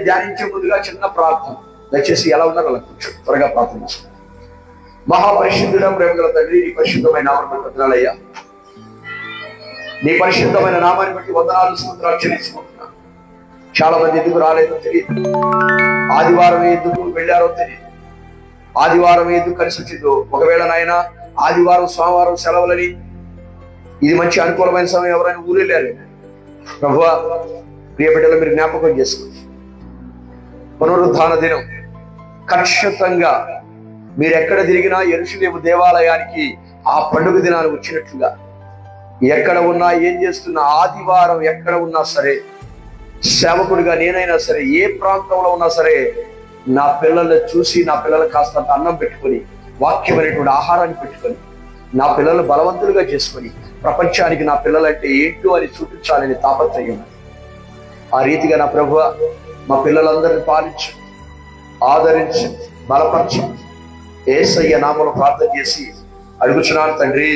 ధ్యానించే ముందుగా చిన్న ప్రార్థన. దయచేసి ఎలా ఉన్నారో అలా కూర్చో, త్వరగా ప్రార్థన చేసుకోండి. మహాపరిశుద్ధుడ, ప్రేమగల తండ్రి, నీ పరిశుద్ధమైన నామాన్ని బట్టి వందనాలయ్యా. నీ పరిశుద్ధమైన నామాన్ని బట్టి వందనాలు, స్తోత్రాలు చెల్లించుకుంటున్నాను. చాలా మంది ఎందుకు రాలేదో తెలియదు, ఆదివారం ఎందుకు వెళ్ళారో తెలియదు, ఆదివారం ఎందుకు కలిసి వచ్చిందో. ఒకవేళ నాయన ఆదివారం సోమవారం సెలవులని, ఇది మంచి అనుకూలమైన సమయం, ఎవరైనా ఊరు వెళ్ళారు. ప్రభువా, ప్రియ బిడ్డలు మీరు జ్ఞాపకం చేసుకోండి. పునరుద్ధాన దినం ఖచ్చితంగా మీరు ఎక్కడ తిరిగినా యెరూషలేము దేవాలయానికి ఆ పండుగ దినాలు వచ్చినట్లుగా, ఎక్కడ ఉన్నా ఏం చేస్తున్నా, ఆదివారం ఎక్కడ ఉన్నా సరే, సేవకుడిగా నేనైనా సరే, ఏ ప్రాంతంలో ఉన్నా సరే, నా పిల్లల్ని చూసి, నా పిల్లలకు కాస్తంత అన్నం పెట్టుకొని, వాక్యమైనటువంటి ఆహారాన్ని పెట్టుకొని, నా పిల్లలు బలవంతులుగా చేసుకొని, ప్రపంచానికి నా పిల్లలంటే ఏంటో అని చూపించాలని తాపత్రయం. ఆ రీతిగా నా ప్రభువా, మా పిల్లలందరినీ పాలించు, ఆదరించు, బలపరచు. యేసయ్య నామములో ప్రార్థన చేసి అడుగుచున్నాను తండ్రి.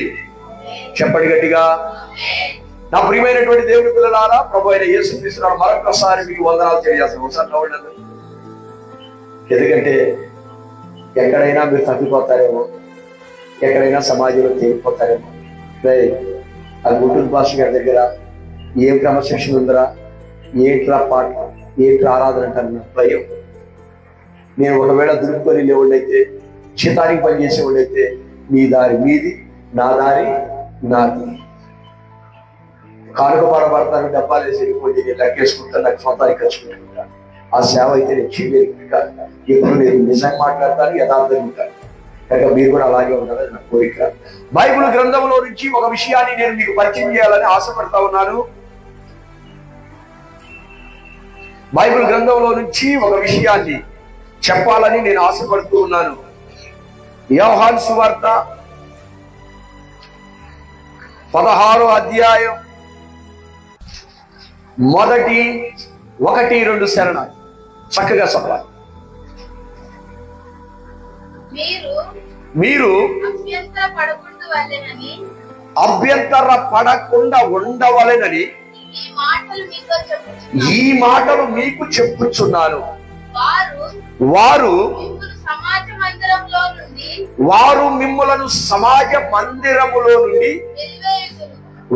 చెప్పండి గట్టిగా. నా ప్రియమైనటువంటి దేవుని పిల్లలారా, ప్రభు అయిన యేసుక్రీస్తు మరొకసారి మీకు వందనాలు తెలియజేస్తాను. ఒకసారి నవ్వండి. ఎందుకంటే ఎక్కడైనా మీరు తగ్గిపోతారేమో, ఎక్కడైనా సమాజంలో తేలిపోతారేమో. అది గుంటూరు భాష గారి దగ్గర ఏం క్రమశిక్షణ ఉందరా, ఏంట్రా పాట, ఏంట్రా ఆరాధన అంటారు భయం. నేను ఒకవేళ దురుపుకొని లేవుడైతే, చితానికి పనిచేసేవాడైతే, నీ దారి మీది, నా దారి నాది. కానుక పడబడతాను, డబ్బాలు వేసి వెళ్ళిపోయి నేను లెక్కేసుకుంటాను, నాకు సొంతానికి ఖర్చు పెట్టుకుంటాను. ఆ సేవ అయితే నేను చేయలేదు కాదు. ఎప్పుడు నేను నిజంగా మాట్లాడతాను, యథార్థంగా ఉంటాను. కనుక మీరు కూడా అలాగే ఉండాలని నా కోరిక. బైబిల్ గ్రంథంలో నుంచి ఒక విషయాన్ని నేను మీకు పరిచయం చేయాలని ఆశపడతా ఉన్నాను. బైబిల్ గ్రంథంలో నుంచి ఒక విషయాన్ని చెప్పాలని నేను ఆశపడుతూ ఉన్నాను. యోహాను సువార్త 16వ అధ్యాయం 1, 2 శరణాలు చక్కగా చదవాలి. మీరు అభ్యంతర పడకుండా ఉండవలెనని ఈ మాటలు మీకు చెప్పుచున్నాను. వారు మిమ్ములను సమాజ మందిరములో నుండి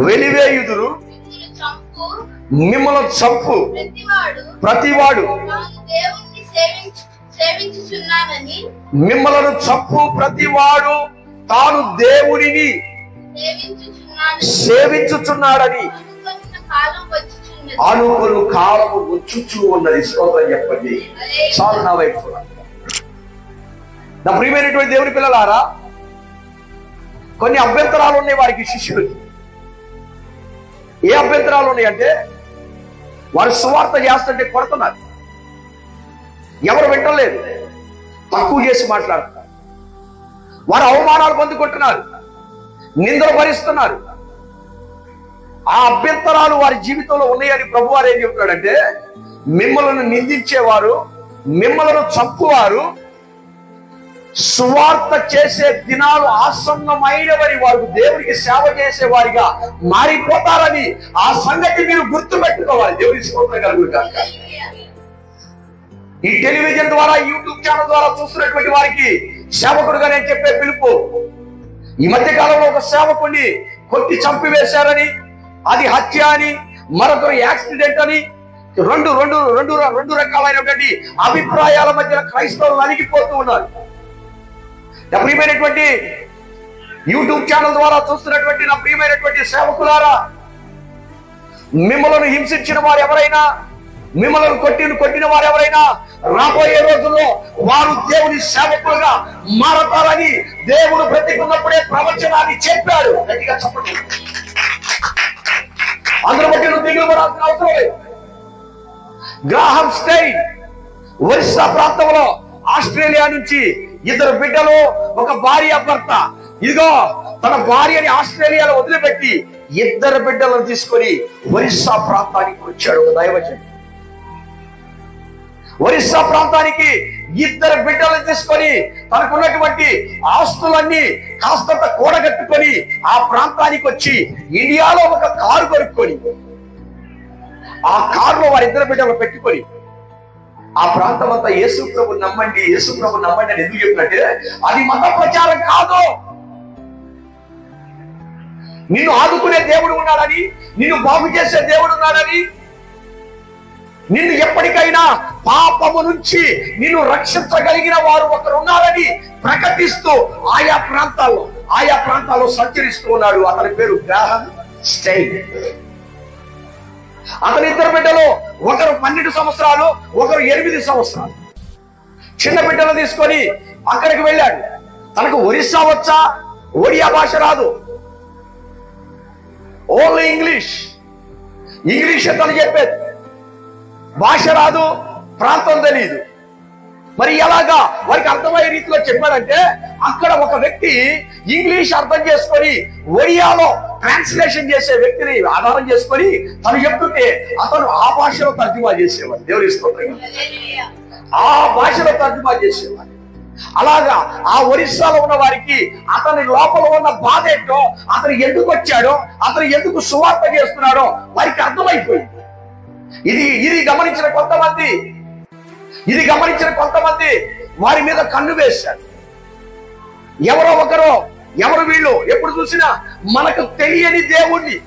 వెలివేయుదురు, మిమ్మల్ని చంపు ప్రతివాడు మిమ్మలను చంపు ప్రతివాడు తాను దేవునిని సేవించుచున్నాడని అనుకుని కాలము వచ్చుచూ ఉన్నది. స్తోత్రం చెప్పండి. చాలు నా వైపు. నా ప్రియమైనటువంటి దేవుని పిల్లలారా, కొన్ని అభ్యంతరాలు ఉన్నాయి వారికి, శిష్యులకి. ఏ అభ్యంతరాలు ఉన్నాయంటే, వారు సువార్త చేస్తుంటే కొడుతున్నారు, ఎవరు వింటలేదు, తక్కువ చేసి మాట్లాడుతున్నారు, వారు అవమానాలు పొందుకుంటున్నారు, నిందలు భరిస్తున్నారు. ఆ అభ్యంతరాలు వారి జీవితంలో ఉన్నాయని ప్రభు వారు ఏం చెప్తున్నాడంటే, మిమ్మల్ని నిందించేవారు, మిమ్మల్ని చంపువారు, సువార్త చేసే దినాలు ఆసన్నమైనవని, వారు దేవుడికి సేవ చేసే వారిగా మారిపోతారని ఆ సంగతి మీరు గుర్తు పెట్టుకోవాలి. దేవుడి స్తోత్రం కలుగుగాక. ఈ టెలివిజన్ ద్వారా, యూట్యూబ్ ఛానల్ ద్వారా చూస్తున్నటువంటి వారికి సేవకుడుగా నేను చెప్పే పిలుపు, ఈ మధ్య కాలంలో ఒక సేవకుడిని కొట్టి చంపివేశారని, అది హత్య అని, మరొకరు యాక్సిడెంట్ అని, రెండు రకాలైనటువంటి అభిప్రాయాల మధ్య క్రైస్తవులు అణిగిపోతూ ఉన్నారు. నా ప్రియమైనటువంటి యూట్యూబ్ ఛానల్ ద్వారా చూస్తున్నటువంటి నా ప్రియమైనటువంటి సేవకులారా, మిమ్మల్ని హింసించిన వారు ఎవరైనా, మిమ్మల్ని కొట్టిన వారు ఎవరైనా, రాబోయే రోజుల్లో వారు దేవుని సేవకులుగా మారతారని దేవుడు బ్రతికున్నప్పుడే ప్రవచనాన్ని చెప్పాడు. గట్టిగా చెప్పండి. అందరూ బట్టి నువ్వు దిగులు పడాల్సిన అవసరం లేదు. గ్రాహం స్టెయిన్ ఒరిస్సా ప్రాంతంలో ఆస్ట్రేలియా నుంచి 2 బిడ్డలు, ఒక భార్య భర్త, ఇదిగో తన భార్యని ఆస్ట్రేలియాలో వదిలిపెట్టి 2 బిడ్డలను తీసుకొని ఒరిస్సా ప్రాంతానికి వచ్చాడు ఒక దైవజనుడు. ఒరిస్సా ప్రాంతానికి 2 బిడ్డలను తీసుకొని తనకున్నటువంటి ఆస్తులన్నీ కాస్తంత కూడగట్టుకొని ఆ ప్రాంతానికి వచ్చి ఇండియాలో ఒక కారు కొనుక్కొని ఆ కారులో వారిద్దరు బిడ్డలు పెట్టుకొని ఆ ప్రాంతం అంతా యేసు ప్రభు నమ్మండి, యేసు ప్రభు నమ్మండి అని ఎందుకు చెప్పినట్టే అది మత ప్రచారం కాదు. నిన్ను ఆదుకునే దేవుడు ఉన్నాడని, నిన్ను బాగు చేసే దేవుడు ఉన్నాడని, నిన్ను ఎప్పటికైనా పాపము నుంచి నిన్ను రక్షించగలిగిన వారు ఒకరు ఉన్నారని ప్రకటిస్తూ ఆయా ప్రాంతాల్లో సంచరిస్తూ ఉన్నాడు. అతని పేరు గ్రాహం స్టెయిన్. అతని ఇద్దరు బిడ్డలు, ఒకరు 12 సంవత్సరాలు, ఒకరు 8 సంవత్సరాలు. చిన్న బిడ్డలు తీసుకొని అక్కడికి వెళ్ళాడు. తనకు ఒరిస్సా వచ్చా, ఒడియా భాష రాదు, ఓన్లీ ఇంగ్లీష్ తను చెప్పేది, భాష రాదు, ప్రాంతం తెలియదు. మరి ఎలాగా వారికి అర్థమయ్యే రీతిలో చెప్పాడంటే అక్కడ ఒక వ్యక్తి ఇంగ్లీష్ అర్థం చేసుకొని ఒడియాలో ట్రాన్స్లేషన్ చేసే వ్యక్తిని ఆధారం చేసుకొని తను చెప్తుంటే అతను ఆ భాషలో తర్జుమా చేసేవాడు. దేవుని స్తోత్రం. ఆ భాషలో తర్జుమా చేసేవాడు. అలాగా ఆ ఒరిస్సాలో ఉన్న వారికి అతని లోపల ఉన్న బాధ ఏంటో, అతను ఎందుకు వచ్చాడో, అతను ఎందుకు సువార్త చేస్తున్నాడో వారికి అర్థమైపోయింది. ఇది గమనించిన కొంతమంది వారి మీద కన్ను వేశారు. ఎవరు వీళ్ళు, ఎప్పుడు చూసినా మనకు తెలియని దేవుణ్ణి,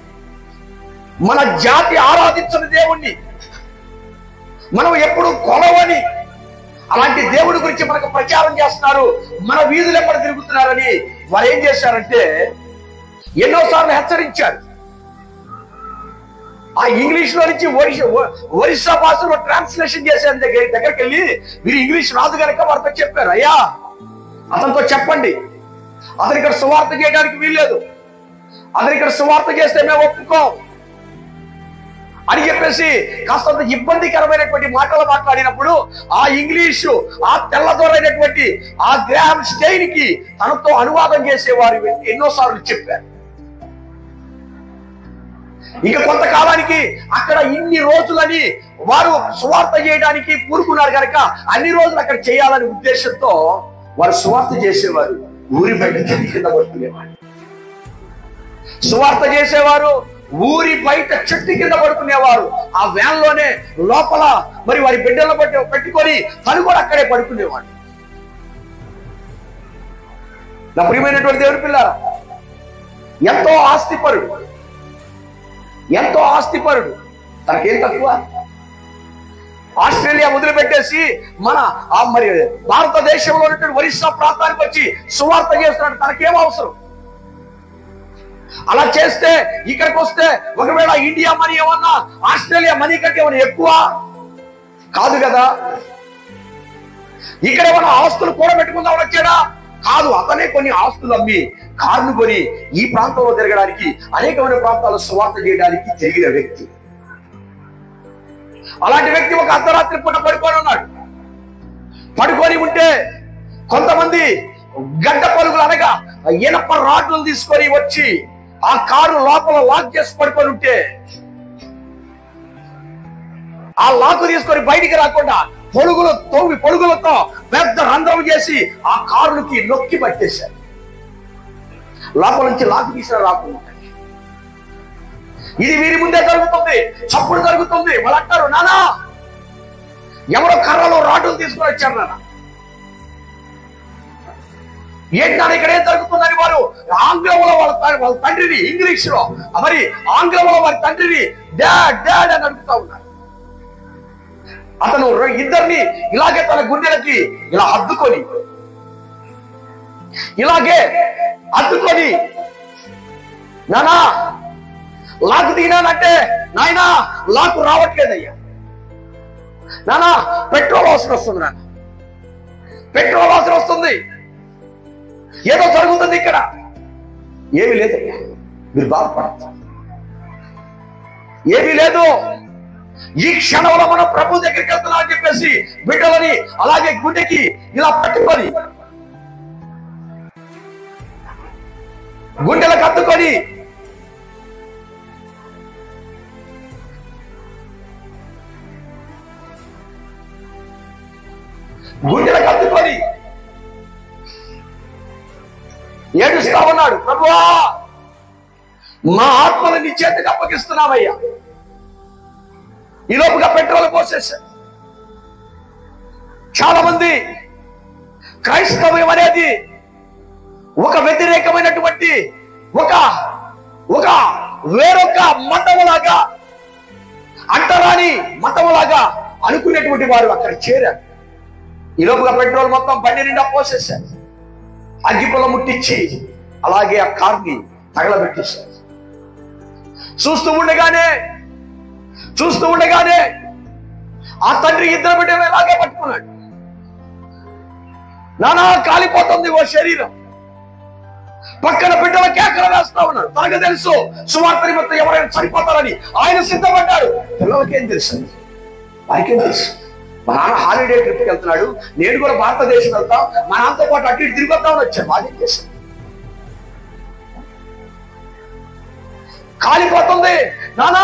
మన జాతి ఆరాధించని దేవుణ్ణి, మనం ఎప్పుడు కొలవని అలాంటి దేవుడి గురించి మనకు ప్రచారం చేస్తున్నారు, మన వీధులు ఎప్పుడు తిరుగుతున్నారని వారు ఏం చేశారంటే ఎన్నోసార్లు హెచ్చరించారు. ఆ ఇంగ్లీష్ లో నుంచి ఒరిస్సా భాషలో ట్రాన్స్లేషన్ చేసే దగ్గరికి వెళ్ళి మీరు ఇంగ్లీష్ రాదు కనుక వారితో చెప్పారు, అయ్యా అతనితో చెప్పండి, అతను ఇక్కడ సువార్త చేయడానికి వీల్లేదు, అతను ఇక్కడ సువార్త చేస్తే మేము ఒప్పుకోం అని చెప్పేసి కాస్తంత ఇబ్బందికరమైనటువంటి మాటలు మాట్లాడినప్పుడు ఆ ఇంగ్లీషు, ఆ తెల్లదొరైనటువంటి ఆ గ్రాహం స్టెయిన్ కి తనతో అనువాదం చేసేవారు ఎన్నోసార్లు చెప్పారు. ఇక కొంతకాలానికి అక్కడ ఇన్ని రోజులని వారు సువార్త చేయడానికి పూనుకున్నారు కనుక అన్ని రోజులు అక్కడ చేయాలనే ఉద్దేశంతో వారు సువార్త చేసేవారు. ఊరి బయట చెట్టు కింద పడుకునేవారు. సువార్త చేసేవారు ఊరి బయట చెట్టు కింద పడుకునేవారు. ఆ వ్యాన్ లోనే లోపల మరి వారి బిడ్డలను పెట్టుకొని తను కూడా అక్కడే పడుకునేవాడు. నా ప్రియమైనటువంటి దేవుని పిల్లారా, ఎంతో ఆస్తిపరుడు తనకేం తక్కువ. ఆస్ట్రేలియా వదిలిపెట్టేసి మన మరి భారతదేశంలో ఉన్నటువంటి ఒరిస్సా ప్రాంతానికి వచ్చి సువార్త చేస్తున్నాడు. తనకేం అవసరం? అలా చేస్తే ఇక్కడికి వస్తే ఒకవేళ ఇండియా మనీ ఏమన్నా ఆస్ట్రేలియా మనీ కంటే ఏమన్నా ఎక్కువ కాదు కదా. ఇక్కడ ఏమన్నా ఆస్తులు కూడా పెట్టుకుందామని వచ్చాడా? కాదు. అతనే కొన్ని ఆస్తులు అమ్మి కార్లు కొని ఈ ప్రాంతంలో తిరగడానికి, అనేకమైన ప్రాంతాల్లో సువార్త చేయడానికి తిరిగిన వ్యక్తి. అలాంటి వ్యక్తి ఒక అర్ధరాత్రి పూట పడుకొని ఉన్నాడు. పడుకొని ఉంటే కొంతమంది గడ్డ పరుగులు అనగా ఇనప రాడ్లను తీసుకొని వచ్చి ఆ కారు లోపల లాక్ చేసి పడుకొని ఉంటే ఆ లాక్ తీసుకొని బయటికి రాకుండా పొడుగులతో పెద్ద రంధ్రం చేసి ఆ కారులకి నొక్కి పట్టేశారు. లోపల నుంచి లాక్ తీసిన రాకుండా. ఇది వీరి ముందే జరుగుతుంది, చప్పుడు జరుగుతుంది. వాళ్ళు అంటారు, నానా ఎవరో కర్రలో రాడ్లు తీసుకొని వచ్చారు నాన్న. ఏంటి నాన్న ఇక్కడ ఏం జరుగుతుందని వారు ఆంగ్లంలో వాళ్ళ తండ్రిని, ఇంగ్లీష్ లో మరి ఆంగ్లంలో వారి తండ్రిని డాడ్ అని అడుగుతా ఉన్నారు. అతను ఇద్దరిని ఇలాగే తన గుండెలకి ఇలా అద్దుకొని నానా లాకు తీనానంటే, నాయనా లాకు రావట్లేదయ్యా, నానా పెట్రోల్ అవసరం వస్తుంది, నాన్న పెట్రోల్ అవసరం వస్తుంది, ఏదో జరుగుతుంది ఇక్కడ. ఏమీ లేదయ్యా, మీరు బాధపడతారు, ఏమీ లేదు. ఈ క్షణంలో మనం ప్రభు దగ్గరికి వెళ్తున్నా అని చెప్పేసి బిడ్డలని అలాగే గుండెకి ఇలా పట్టుకొని గుండెలకు అత్తుకొని ఏడుస్తా ఉన్నాడు. ప్రభువా, మా ఆత్మను నీ చేతికి అప్పగిస్తున్నామయ్యా, ఈ లోపుగా పెట్రోల్ పోసేశారు. చాలా మంది క్రైస్తవ్యం అనేది ఒక వ్యతిరేకమైనటువంటి ఒక వేరొక మతములాగా, అంటరాని మతములాగా అనుకునేటువంటి వారు అక్కడ చేరారు. ఈ లోపుగా పెట్రోల్ మొత్తం బండి నిండా పోసేశారు. అగ్గిపుల్ల ముట్టించి అలాగే ఆ కార్ని తగలబెట్టేశారు. చూస్తూ ఉండగానే ఆ తండ్రి ఇద్దరు బిడ్డలు ఇలాగే పట్టుకున్నాడు. నానా కాలిపోతుంది ఓ శరీరం. పక్కన బిడ్డల కేకలు వేస్తా ఉన్నాడు. తనకు తెలుసు సువార్త నిమిత్తం ఎవరైనా చనిపోతారని ఆయన సిద్ధపడ్డాడు. పిల్లలకేం తెలుసు? వారికేం తెలుసు? మా నాన్న హాలిడే ట్రిప్కి వెళ్తున్నాడు, నేను కూడా భారతదేశం వెళ్తాం, మా నాన్నతో పాటు అటు ఇటు తిరిగొద్దామని వచ్చాను. వాదేం చేశాను? కాలిపోతుంది, నానా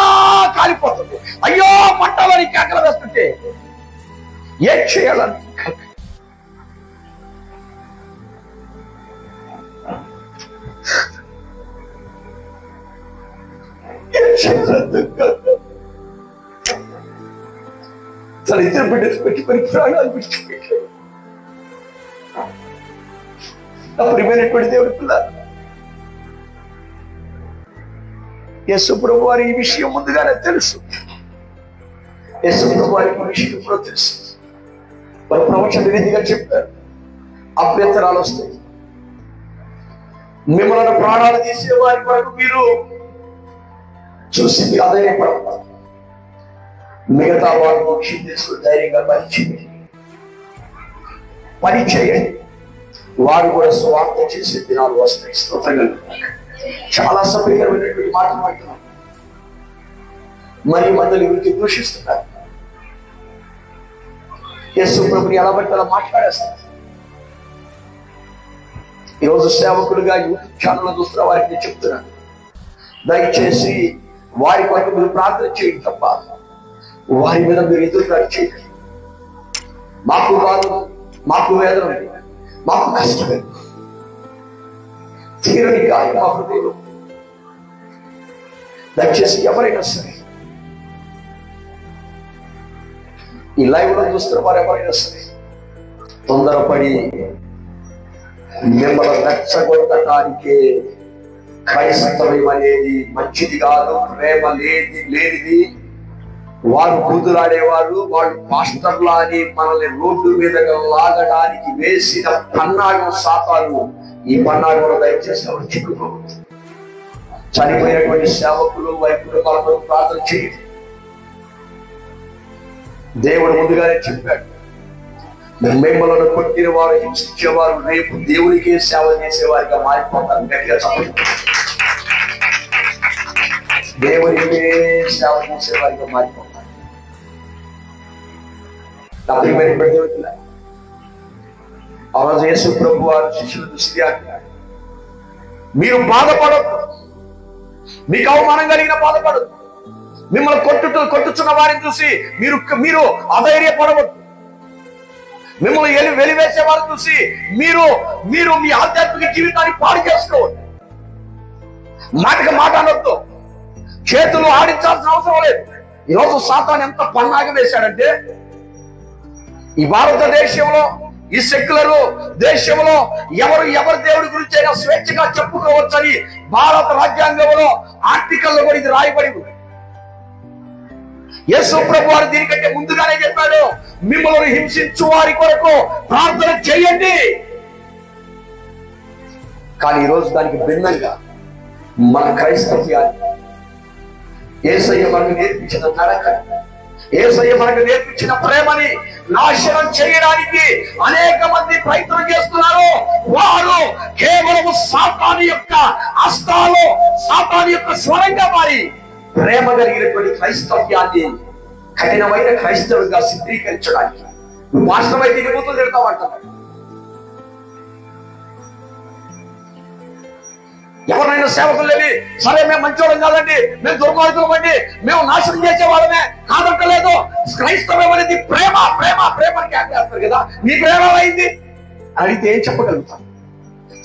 కాలిపోతుంది, అయ్యో మంటలని కేకలు వేస్తుంటే ఏం చేయాలని తన ఇద్దరు బిడ్డలు పెట్టుకొని ప్రాణాలు విడిచిపెట్టాడు. నా ప్రియమైనటువంటి దేవుడి పిల్ల, యేసు ప్రభు వారి ఈ విషయం ముందుగానే తెలుసు. యేసు ప్రభు వారికి ఈ విషయం కూడా తెలుసు. వారి ప్రవచన రీతిగా చెప్పారు, అభ్యంతరాలు వస్తాయి. మిమ్మల్ని ప్రాణాలు తీసే వారి వరకు మీరు చూసి మీరు అధైర్యపడతారు. మిగతా వారు మోక్షం తీసుకుని ధైర్యంగా పని చేయండి. వారు కూడా స్వార్థ చేసే దినాలు వస్తాయి. స్తోత్రంగా చాలా సభ్యకరమైనటువంటి మాటలు మాట్లాడుతున్నారు. మరి మందులు గురించి దూషిస్తున్నారు. యేసు ప్రభుని ఎలా బట్టి అలా మాట్లాడేస్తారు. ఈరోజు సేవకులుగా యూట్యూబ్ ఛానల్ చూస్తున్న వారికి నేను చెప్తున్నాను, దయచేసి వారి కొరకు మీరు ప్రార్థన చేయండి తప్ప వారి మీద మీరు ఎదురుదాడి చేయండి. మాకు బాధ, మాకు వేదన ఉంది, మాకు కష్టమే, తీరని గాయం మా హృదయంలో. దయచేసి ఎవరైనా సరే, ఈ లైవ్ లో చూస్తున్న వారు ఎవరైనా సరే, తొందరపడి మిమ్మల్ని రెచ్చగొట్టడానికే క్రైస్తవ్యం అనేది మంచిది కాదు, ప్రేమ లేనిది, వారు బూతులాడేవారు, వాళ్ళు పాస్టర్లా అని మనల్ని రోడ్డు మీద లాగడానికి వేసిన పన్నాగం సాతాను. ఈ పన్నాగంలో దయచేసి ఎవరు చిక్కుకోవద్దు. చనిపోయినటువంటి సేవకులు వారి కుటుంబాలతో ప్రార్థన చేయండి. దేవుడు ముందుగానే చెప్పాడు, మిమ్మల్ని కొట్టిన వారు, హింసించేవారు రేపు దేవునికే సేవ చేసేవారిగా మారిపోతారు. గట్టిగా చెప్పండి. దేవునికే సేవ చేసేవారిగా మారిపోతారు. ఆ రోజు యేసు ప్రభు వారు శిష్యుల దృష్టి అంటున్నాడు, మీరు బాధపడద్దు, మీకు అవమానం కలిగిన బాధపడద్దు. మిమ్మల్ని కొట్టుచున్న వారిని చూసి మీరు అధైర్యపడవద్దు. మిమ్మల్ని వెలివేసే వారిని చూసి మీరు మీ ఆధ్యాత్మిక జీవితాన్ని పాడు చేసుకోవద్దు. మాటకి మాట అనొద్దు, చేతులు ఆడించాల్సిన అవసరం లేదు. ఈరోజు సాతాను ఎంత పన్నాగం వేశాడంటే, ఈ భారతదేశంలో, ఈ సెక్యులర్ దేశంలో ఎవరి దేవుడి గురించి అయినా స్వేచ్ఛగా చెప్పుకోవచ్చని భారత రాజ్యాంగంలో ఆర్టికల్లో కూడా ఇది రాయబడి ఉంది. యేసు ప్రభు వారు దీనికంటే ముందుగానే చెప్పాడు, మిమ్మల్ని హింసించు వారి కొరకు ప్రార్థన చేయండి. కానీ ఈరోజు దానికి భిన్నంగా మన క్రైస్తవ్యాన్ని, యేసయ్య మనకు నేర్పించిన నడక, యేసయ్య మనకు నేర్పించిన ప్రేమని నాశనం చేయడానికి అనేక మంది ప్రయత్నం చేస్తున్నారు. వారు కేవలం సాతాను యొక్క హస్తాలు, సాతాను యొక్క స్వరంగా మారి ప్రేమ కలిగినటువంటి క్రైస్తవ్యాన్ని కఠినమైన క్రైస్తవులుగా చిత్రీకరించడానికి వాస్తవమైతే నిబూతులు తిడతామంటున్నారు. ఎవరైనా సేవకులు లేవి, సరే మేము మంచోళం కాదండి, మేము దుర్మార్గులం అండి, మేము నాశనం చేసే వాళ్ళమే కాదంటలేదు. క్రైస్తవం అనేది ప్రేమ ప్రేమ ప్రేమ చేస్తారు కదా, మీ ప్రేమ అయింది అడిగితే ఏం చెప్పగలుగుతాం?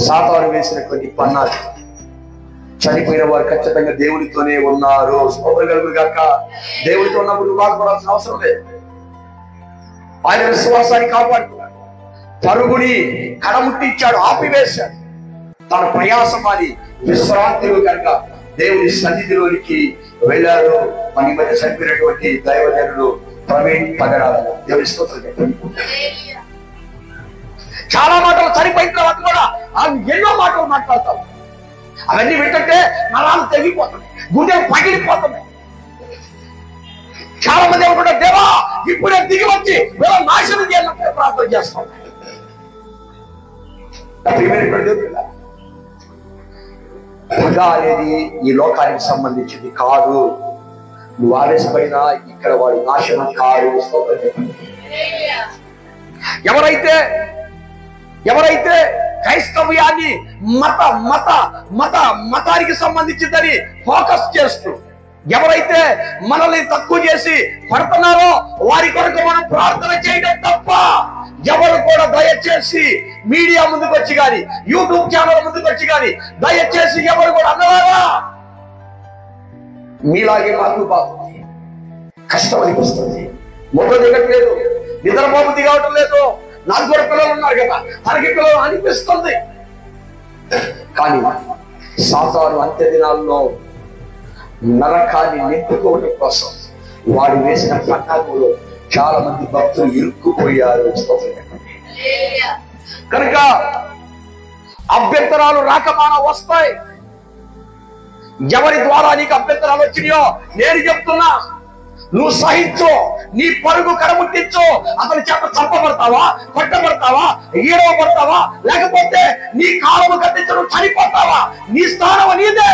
సాతాను వేసినటువంటి పన్నాలు చనిపోయిన వారు ఖచ్చితంగా దేవునితోనే ఉన్నారు. స్తోత్రం కలుగును గాక. దేవునితో ఉన్నప్పుడు బాధపడాల్సిన అవసరం లేదు. ఆయన విశ్వాసాన్ని కాపాడుకున్నాడు, పరుగుని కడముట్టించాడు, ఆపివేశాడు. తన ప్రయాసం అది విశ్రాంతిలో కనుక దేవుని సన్నిధిలోనికి వెళ్ళారు. మన మధ్య చనిపోయినటువంటి దైవజనుడు ప్రవీణ్ పగడాల, దేవుని స్తోత్రం చెప్పండి. చాలా మాటలు చనిపోయిన తర్వాత కూడా ఎన్నో మాటలు మాట్లాడతాం. అవన్నీ వింటుంటే నరాలు తెగిపోతున్నాయి, గుండె పగిలిపోతున్నాయి. చాలా మంది ఏమంటారు, దేవా ఇప్పుడే దిగి వచ్చి నాశనం చేయాలంటే ప్రార్థన చేస్తాం. పగ అనేది ఈ లోకానికి సంబంధించింది కాదు. నువ్వు ఆవేశపడినా ఇక్కడ వాడు నాశనం కాదు. ఎవరైతే క్రైస్తవ్యాన్ని మతానికి సంబంధించిందని ఫోకస్ చేస్తూ ఎవరైతే మనల్ని తక్కువ చేసి పడుతున్నారో వారి కొరకు మనం ప్రార్థన చేయడం తప్ప ఎవరు కూడా దయచేసి మీడియా ముందుకు వచ్చి కానీ యూట్యూబ్ ఛానల్ ముందుకు వచ్చి కానీ దయచేసి ఎవరు కూడా అన్నవారా మీలాగే మాకు బాగుంది, కష్టం అనిపిస్తుంది, మొదలు దిగట్లేదు, నిద్రపోబుద్ధి కావటం లేదు, నాకు కూడా పిల్లలు ఉన్నారు కదా తనకి పిల్లలు అనిపిస్తుంది. కానీ సాతాను అంత్య దినాల్లో నరకాన్ని నింపుకోవడం కోసం వాడు వేసిన పట్టాకులో చాలా మంది భక్తులు ఇరుక్కుపోయారు. కనుక అభ్యంతరాలు రాకమాన వస్తాయి. ఎవరి ద్వారా నీకు అభ్యంతరాలు వచ్చినాయో నేను చెప్తున్నా, నువ్వు సహించు, నీ పరుగు కడముట్టించు. అతని చేత చంపబడతావా, కొట్టబడతావా, ఈడవబడతావా, లేకపోతే నీ కాలము కట్టించడం చనిపోతావా? నీ స్థానం నీదే.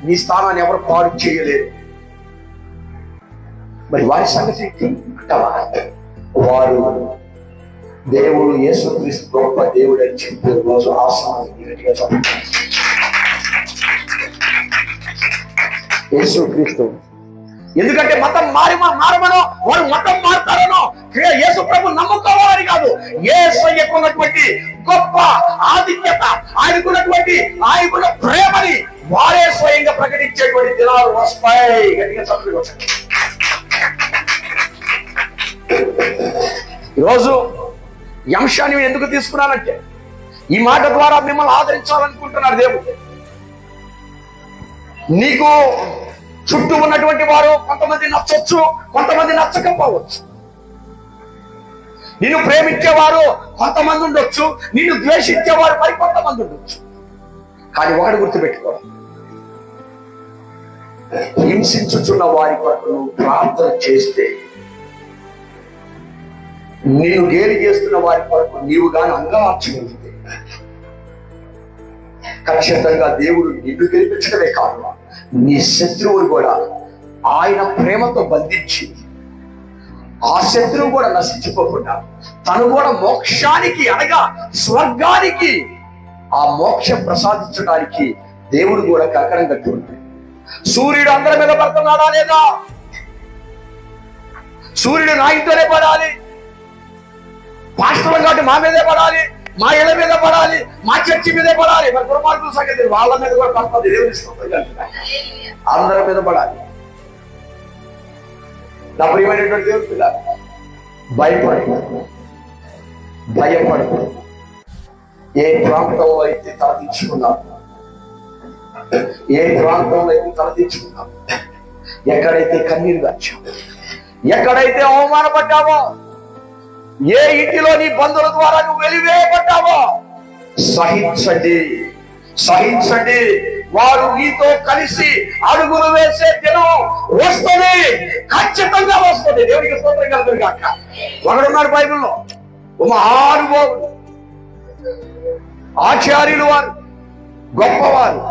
నీ స్థానాన్ని ఎవరు పాడు చేయలేరు. మరి వారి సంగతి అంటావా? వారు దేవుడు యేసుక్రీస్తు గొప్ప దేవుడు అని చెప్పే రోజు ఆసనాన్ని యేసుక్రీస్తు. ఎందుకంటే మతం మారమనో వాడు మతం మారుతారనో యేసు ప్రభు నమ్ముకోవాలని కాదు. యేసయ్యకున్నటువంటి గొప్ప ఆధిక్యత, ఆయనకున్నటువంటి ఆయనకున్న ప్రేమని వారే స్వయంగా ప్రకటించేటువంటి దినాలు వస్తాయి. గట్టిగా చదువు. ఈరోజు ఈ అంశాన్ని ఎందుకు తీసుకున్నానంటే ఈ మాట ద్వారా మిమ్మల్ని ఆదరించాలనుకుంటున్నారు దేవుడు. నీకు చుట్టూ ఉన్నటువంటి వారు కొంతమంది నచ్చొచ్చు, కొంతమంది నచ్చకపోవచ్చు. నిన్ను ప్రేమించేవారు కొంతమంది ఉండొచ్చు, నిన్ను ద్వేషించేవారు మరి కొంతమంది ఉండొచ్చు. కానీ వాడు గుర్తుపెట్టుకో, హింసించుచున్న వారి కొరకు నువ్వు ప్రార్థన చేస్తే, నిన్ను గేలి చేస్తున్న వారి కొరకు నీవు గాని అంగలార్చగలిగితే ఖచ్చితంగా దేవుడు నిన్ను గెలిపించడమే కాదు, నీ శత్రువులు కూడా ఆయన ప్రేమతో బంధించి ఆ శత్రువు కూడా నశించిపోకుండా తను కూడా మోక్షానికి అనగా స్వర్గానికి ఆ మోక్షం ప్రసాదించడానికి దేవుడు కూడా కంకణం కట్టి ఉంటాడు. సూర్యుడు అందరి మీద పడుతున్నాడా లేదా? సూర్యుడు నా ఇంట్లోనే పడాలి, పాస్టర్లు కాబట్టి మా మీదే పడాలి, మా ఇళ్ళ మీద పడాలి, మా చర్చి మీదే పడాలి. మరి దుర్మార్గుల సంగతి వాళ్ళ మీద కూడా పడుతుంది. అందరి మీద పడాలి. నా ప్రియమైనటువంటి దేవుడు పిల్ల, భయపడదు. ఏ ప్రాంతంలో అయితే తలదించుకున్నాం, ఏ ప్రాంతంలో అయితే తలదించుకున్నాం, ఎక్కడైతే కన్నీరు గాచాం, ఎక్కడైతే అవమానపడ్డావో, ఏ ఇంటిలో నీ బంధువుల ద్వారా నువ్వు వెలివేయబడ్డావో సహించండి, సహించండి. వారు నీతో కలిసి అడుగులు వేసే దినం వస్తుంది, ఖచ్చితంగా వస్తుంది. దేవునికి స్తోత్రం కలుగును గాక. ఒకడున్నాడు బైబిల్లో, మహానుభావుడు, ఆచార్యులు, వారు గొప్పవారు.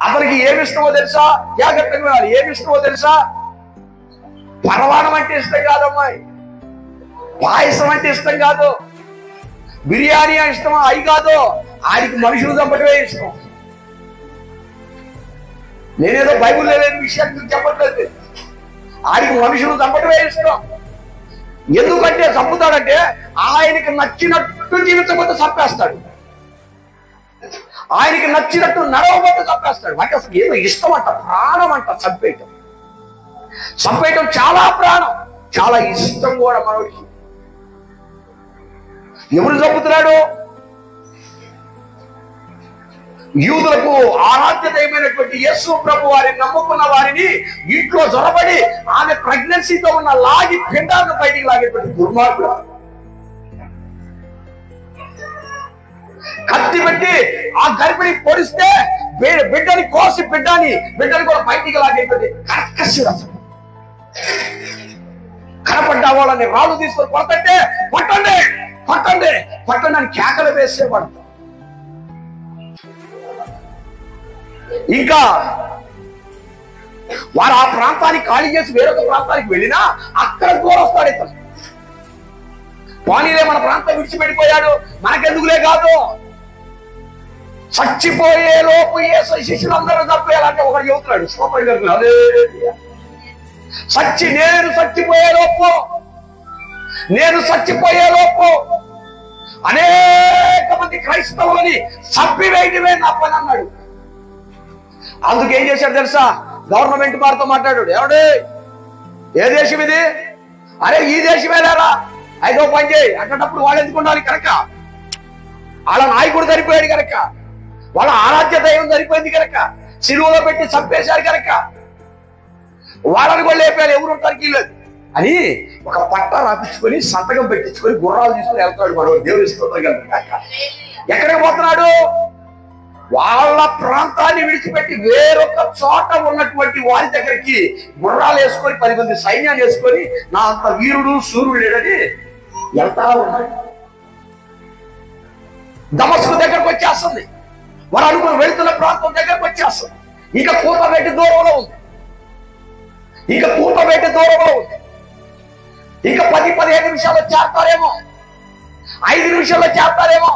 అతనికి ఏమిష్టమో తెలుసా? జాగ్రత్తగా ఏమిష్టమో తెలుసా? పరవాణం అంటే ఇష్టం కాదమ్మాయి, పాయసం అంటే ఇష్టం కాదు, బిర్యానీ ఇష్టమా అయి కాదు, ఆడికి మనుషులు చంపటమే ఇష్టం. నేనేదో బైబుల్ లేని విషయాన్ని చెప్పట్లేదు, ఆడికి మనుషులు చంపటమే ఇష్టం. ఎందుకంటే చంపుతాడంటే ఆయనకి నచ్చినట్టు జీవించకపోతే చంపేస్తాడు. ఆయనకి నచ్చినట్టు నడవబట్టు చంపేస్తాడు. వాటికి అసలు ఏదో ఇష్టం అంట, ప్రాణం అంట చంపేయటం. చంపేయటం చాలా ప్రాణం, చాలా ఇష్టం కూడా మనకి. ఎవరు చంపుతున్నాడు? యూదులకు ఆరాధ్యమైనటువంటి యేసు ప్రభు వారిని నమ్ముకున్న వారిని ఇంట్లో జొరబడి ఆమె ప్రెగ్నెన్సీతో ఉన్న లాగి పిండాలను బయటికి లాగేటువంటి దుర్మార్గుడు. కత్తి పెట్టి ఆ గర్భిణి పొడిస్తే బిడ్డని కోసి బిడ్డని కూడా బయటికి లాగేటువంటి కర్కశుడు. కనపడ్డ వాళ్ళని రాళ్ళు తీసుకొని కొడతంటే కొట్టండి కొట్టండి కొట్టండి అని కేకలు వేసేవాడు. ఇంకా వారు ఆ ప్రాంతానికి ఖాళీ చేసి వేరొక ప్రాంతానికి వెళ్ళినా అక్కడ కూడా వస్తాడు ఇతను. పోనీలే మన ప్రాంతం విడిచిపెట్టిపోయాడు, మనకెందుకులే కాదు, చచ్చిపోయే లోపు శిష్యులందరూ చంపేయాలంటే ఒకటి చెబుతున్నాడు. నేను చచ్చిపోయే లోపు అనేక మంది క్రైస్తవులని చంపివేయడమే నా పని అన్నాడు. అందుకేం చేశాడు తెలుసా? గవర్నమెంట్ వారితో మాట్లాడాడు. ఏమండి, ఏ దేశం ఇది? అరే ఈ దేశమే లేరా, ఐదో పని చేయి అన్నప్పుడు వాళ్ళు ఎందుకు ఉండాలి కనుక, వాళ్ళ నాయకుడు సరిపోయాడు కనుక, వాళ్ళ ఆరాధ్య దైవం సరిపోయింది కనుక, సిలువలో పెట్టి చంపేశారు కనుక వాళ్ళని కూడా లేపారు, ఎవరు ఉంటారికి లేదు అని ఒక పట్ట రాపించుకొని సంతకం పెట్టించుకొని గుర్రాలు తీసుకుని వెళ్తాడు. మనం దేవుని స్తోత్రం కనుక ఎక్కడికి పోతున్నాడు? వాళ్ళ ప్రాంతాన్ని విడిచిపెట్టి వేరొక చోట ఉన్నటువంటి వారి దగ్గరికి గుర్రాలు వేసుకొని 10 మంది సైన్యాన్ని వేసుకొని నా అంత వీరుడు సూర్యుడు లేడని వెళ్తా ఉన్నాడు. దమస్కు దగ్గరకు వచ్చేస్తుంది. వారు అనుకుని వెళ్తున్న ప్రాంతం దగ్గరకు వచ్చేస్తుంది. ఇంకా కూతబెట్టి దూరంలో ఉంది. ఇంకా 10-15 నిమిషాల్లో చేరతారేమో, 5 నిమిషాల్లో చేరతారేమో.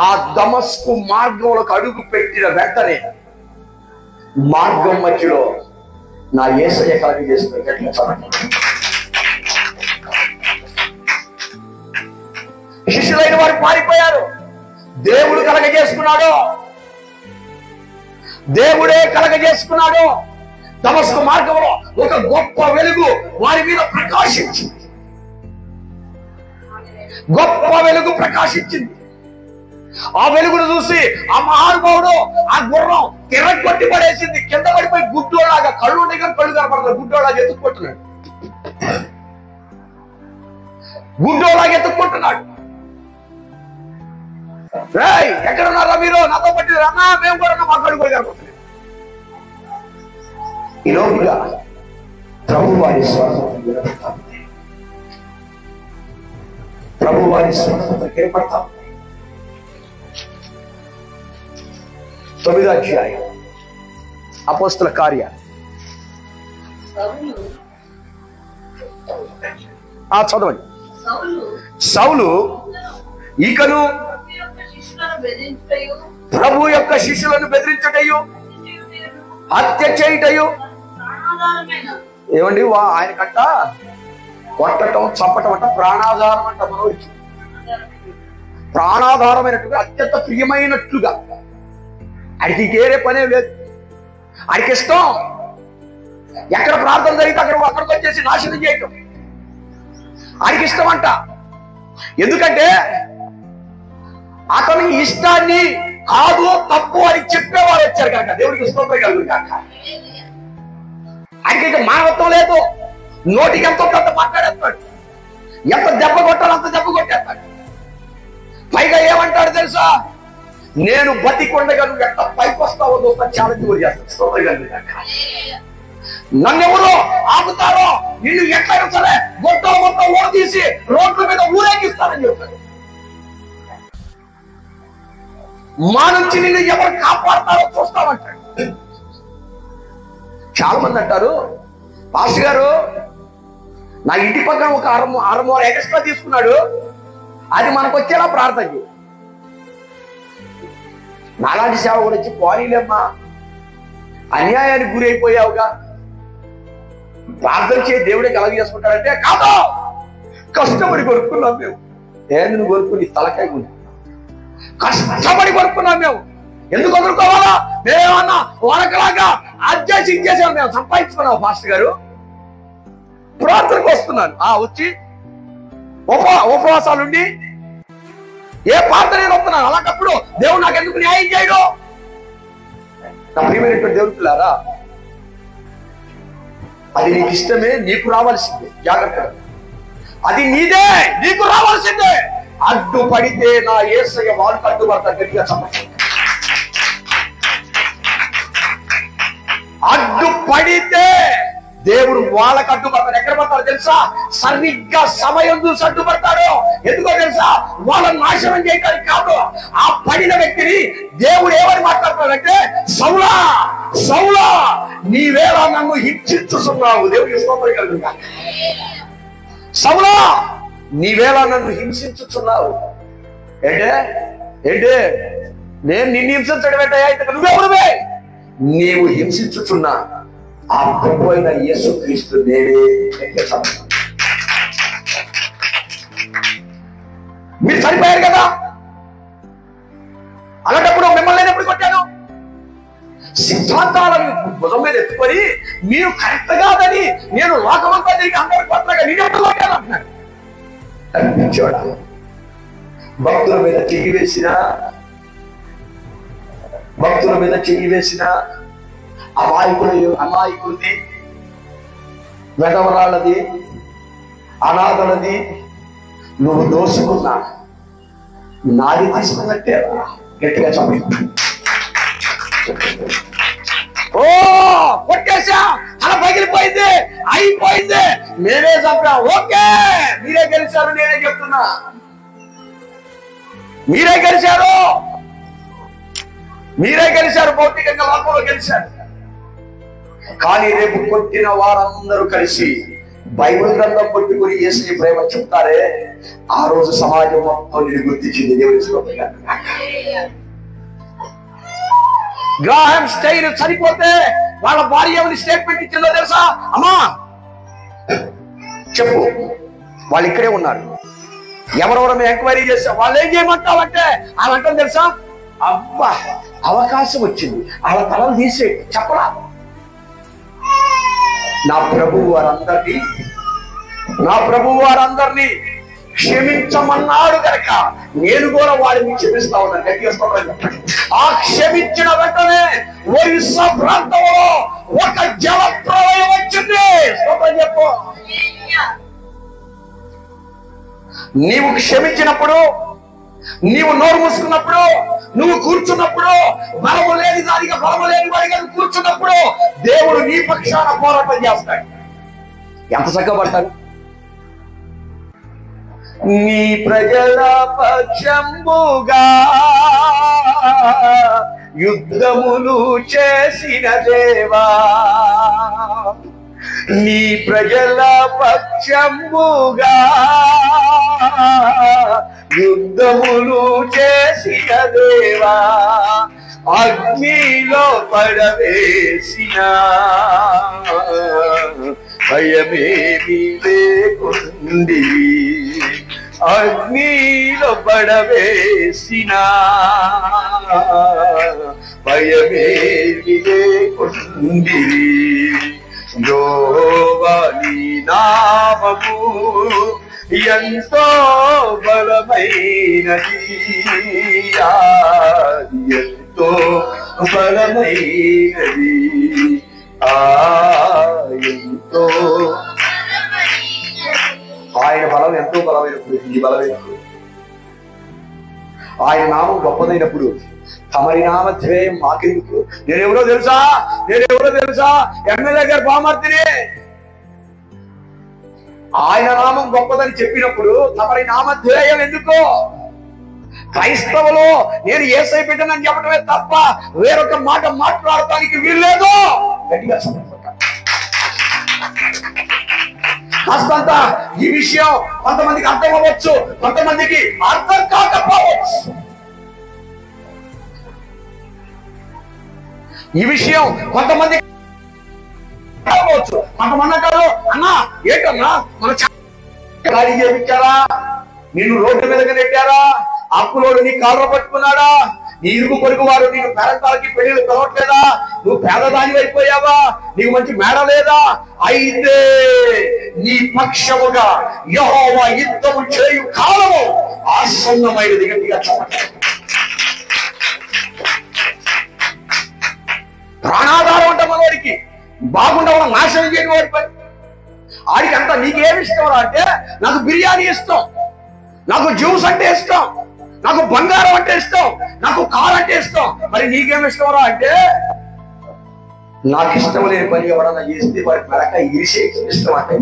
ఆ దమస్కు మార్గంలోకి అడుగు పెట్టిన వెంటనే మార్గం మధ్యలో నా యేసయ్య కలగ చేసుకుని శిష్యులైన వారు పారిపోయారు. దేవుడు కలగజేసుకున్నాడు, దేవుడే కలగజేసుకున్నాడు. దమస్కు మార్గంలో ఒక గొప్ప వెలుగు వారి మీద ప్రకాశించింది. గొప్ప వెలుగు ప్రకాశించింది. ఆ వెలుగును చూసి ఆ మహానుభావుడు ఆ గుర్రం తిరగొట్టి పడేసింది. కింద పడిపోయి గుడ్డోలాగా, కళ్ళు ఉండే కానీ కళ్ళు కనపడతాడు, గుడ్డోలాగా ఎత్తుక్కుంటున్నాడు. ఎక్కడున్నారా మీరు? నాతో పట్టి అన్నా మేము కూడా మా కళ్ళు కూడా కనపడుతున్నాం. ఈ లోపుగా ప్రభువారి స్వతంత్రం ఏర్పడతాం. 9వ అధ్యాయం అపోస్తల కార్యాలు. చదవండి. సౌలు ఈకను ప్రభు యొక్క శిష్యులను బెదిరించుటయు హత్య చేయుటయు. ఏమండి, ఆయన కట్ట కొట్టడం చంపటం అంట ప్రాణాధారం అంట. మనోడికి ప్రాణాధారమైనట్టుగా, అత్యంత ప్రియమైనట్లుగా. ఆడికి వేరే పనే లేదు. ఆడికి ఇష్టం ఎక్కడ ప్రార్థన జరిగితే అక్కడికి వచ్చేసి నాశనం చేయటం ఆడికి ఇష్టం అంట. ఎందుకంటే అతని ఇష్టాన్ని కాదు తప్పు అని చెప్పేవారు వచ్చారు కనుక దేవుడికి స్తోత్రం కలుగును కాక. ఆయనకి మానవత్వం లేదు. నోటికి ఎంతో పెద్ద మాట్లాడేస్తాడు, ఎంత దెబ్బ కొట్టాలో అంత దెబ్బ కొట్టేస్తాడు. పైగా ఏమంటాడు తెలుసా? నేను బతికొండగా నువ్వు ఎట్లా పైకి వస్తావో దోస్తా ఛాలెంజ్ కూడా చేస్తాను. స్తోత్రం కలుగును కాక. నన్నెవరో ఆపుతారో నిన్ను ఎట్లయినా సరే మొత్తం ఓడదీసి రోడ్ల మీద ఊరేగిస్తానని చెప్తాడు. మా నుంచి నిన్ను ఎవరు కాపాడతారో చూస్తామంటాడు. చాలా మంది అంటారు, పాస్టర్ గారు నా ఇంటి పక్కన ఒక అరమోర ఎక్స్ట్రా తీసుకున్నాడు, అది మనకు వచ్చేలా ప్రార్థన చేయి. నాలాంటి సేవ కూడా వచ్చి పోనీలేమ్మా, అన్యాయానికి గురి అయిపోయావుగా, ప్రార్థన చేయి, దేవుడే కలగ చేసుకుంటాడంటే కాదు, కష్టపడి కొనుక్కున్నాం మేము. నువ్వు కొనుక్కుని తలకాయ కష్టపడి కొనుక్కున్నాం మేము. ఎందుకు వదులుకోవాలా? మేమేమన్నా వాళ్ళకలాగా అడ్జస్ట్ ఇచ్చేసాం, మేము సంపాదించుకున్నాం. పాస్టర్ గారు ప్రార్థనకు వస్తున్నాను, వచ్చి ఉపవాసాలుండి ఏ ప్రార్థన వస్తున్నాను. అలాంటప్పుడు దేవుడు నాకు ఎందుకు న్యాయం చేయడు? నా ప్రియమైనటువంటి దేవుడు పిల్లారా, అది నీకు ఇష్టమే, నీకు రావాల్సిందే. జాగ్రత్త, అది నీదే, నీకు రావాల్సిందే. అడ్డుపడితే నా యేసయ్య వాళ్ళకి అడ్డుపడతా. గట్టిగా సమస్య, అడ్డుపడితే దేవుడు వాళ్ళకి అడ్డుపడతాడు. ఎక్కడ పడతాడు తెలుసా? సరిగ్గా సమయం చూసి అడ్డుపడతాడు. ఎందుకో తెలుసా? వాళ్ళని నాశనం చేయడానికి కాదు. ఆ పడిన వ్యక్తిని దేవుడు ఏమని మాట్లాడతాడంటే, సౌలా సౌలా నీవేళ నన్ను హింసించుతున్నావు. దేవుడికి స్తోత్రం కలుగుగా. సౌలా నీవేళ నన్ను హింసించుతున్నావు. ఏంటే నేను నిన్ను హింసించడం ఏంటయ్యా? ఇక నువ్వెవరువే? నీవు హింసించుచున్నా ఆ ప్రభు అయిన యేసుక్రీస్తు నేనే. మీరు సరిపోయారు కదా. అలాంటప్పుడు మిమ్మల్ని నేను ఎప్పుడు కొట్టాను? సిద్ధాంతాలను భుజం మీద ఎత్తుకొని మీరు కరెక్ట్ కాదని నేను లోకమంతా తిరిగి అందరికి కొత్తగా నేను ఎప్పుడు కొట్టాను అంటున్నాడు. అనిపించాడా? భక్తుల మీద చెయ్యి వేసిన అమాయకులది, వెధవరాళ్ళది, అనాథలది నువ్వు దోసుకున్నా నాది తీసుకున్నట్టే. గట్టిగా చెప్పండి. కొట్టేసా, అలా పగిలిపోయింది, అయిపోయింది, నేనే చంపా. ఓకే, మీరే గెలిచారు. నేనే చెప్తున్నా, మీరే గెలిచారు. భౌతికంగా లోకంలో గెలిచారు. కానీ రేపు కొట్టిన వారందరూ కలిసి బైబిల్ గ్రంథం పట్టుకుని యేసుని ప్రేమ చెప్తారే, ఆ రోజు సమాజం మొత్తం నేను గుర్తించింది. దేవుడి గ్రాహం స్టైల్ చనిపోతే వాళ్ళ భార్య ఏమని స్టేట్మెంట్ ఇచ్చిందో తెలుసా? అమ్మా చెప్పు, వాళ్ళు ఇక్కడే ఉన్నారు, ఎవరెవరు ఎంక్వైరీ చేసా, వాళ్ళు ఏం చేయమంటావంటే ఆమె అంటాం తెలుసా? అబ్బా అవకాశం వచ్చింది, వాళ్ళ తలలు తీసే చెప్పరా. నా ప్రభు వారందరినీ క్షమించమన్నాడు కనుక నేను కూడా వారిని క్షమిస్తా ఉన్నాను. గట్టిగా ఆ క్షమించిన వెంటనే ఒరిస్సా ప్రాంతంలో ఒక జలప్రలయం వచ్చింది. చెప్పు, నీవు క్షమించినప్పుడు, నీవు నోరు మూసుకున్నప్పుడు, నువ్వు కూర్చున్నప్పుడు, బలము లేని దానిగా బలము లేని వాడిగా కూర్చున్నప్పుడు దేవుడు నీ పక్షాన పోరాటం చేస్తాడు. ఎంత చక్కబడతాడు? నీ ప్రజల పక్షంబుగా యుద్ధములు చేసిన దేవా, నీ ప్రజల పక్షంబుగా యుద్ధములు చేసిన దేవా, అగ్నిలో పడవేసిన భయమేమీ లేకుండి, అగ్నిలో పడవేసిన భయమేమీ లేకుండి, యెహోవా నీ నామము ఎంతో బలమైనది, ఎంతో బలమైనది, ఎంతో. ఆయన బలం ఎంతో బలమైనప్పుడు ఈ బలమైనప్పుడు, ఆయన నామం గొప్పదైనప్పుడు తమరి నామ ధ్యేయం మాకెందుకు? నేనెవరో తెలుసా? ఎమ్మెల్యే గారు బామర్తిని. ఆయన నామం గొప్పదని చెప్పినప్పుడు తమరి నామ ధ్యేయం ఎందుకు? క్రైస్తవులు నేను యేసయ్య బిడ్డనని చెప్పడమే తప్ప వేరొక మాట మాట్లాడటానికి వీల్లేదు. గట్టిగా కాస్తంత ఈ విషయం కొంతమందికి అర్థం అవ్వచ్చు, కొంతమందికి అర్థం కాకపోవచ్చు. ఈ విషయం కొంతమంది కొంతమంది అంటారు, అన్నా ఏంటన్నా మన గాడి చేయించారా, నిన్ను రోడ్డు మీదకి నెట్టారా, అప్పులోడు నీ కాళ్ళ పట్టుకున్నాడా, నీ ఇరుగు పొరుగు వారు నీకు పేరంటాలకి పెళ్లిళ్ళు పిలవట్లేదా? నువ్వు పేదదాని అయిపోయావా? నీకు మంచి మేడ లేదా? అయితే నీ పక్షముగా యెహోవా యుద్ధము చేయు కాలము ఆసన్నమైనది. గట్టిగా చెప్పండి. ప్రాణాధారం అంట మనవాడికి, బాగుండవడం నాశనం చేయని వాడి పని. ఆడికి అంతా నీకేమి ఇష్టం అంటే, నాకు బిర్యానీ ఇష్టం, నాకు జ్యూస్ అంటే ఇష్టం, నాకు బంగారం అంటే ఇష్టం, నాకు కార్ అంటే ఇష్టం. మరి నీకేమి ఇష్టం అంటే, నాకు ఇష్టం లేని పని ఎవడన్నా చేస్తే వాడి మెడక ఇరిసే ఇష్టం అంటే.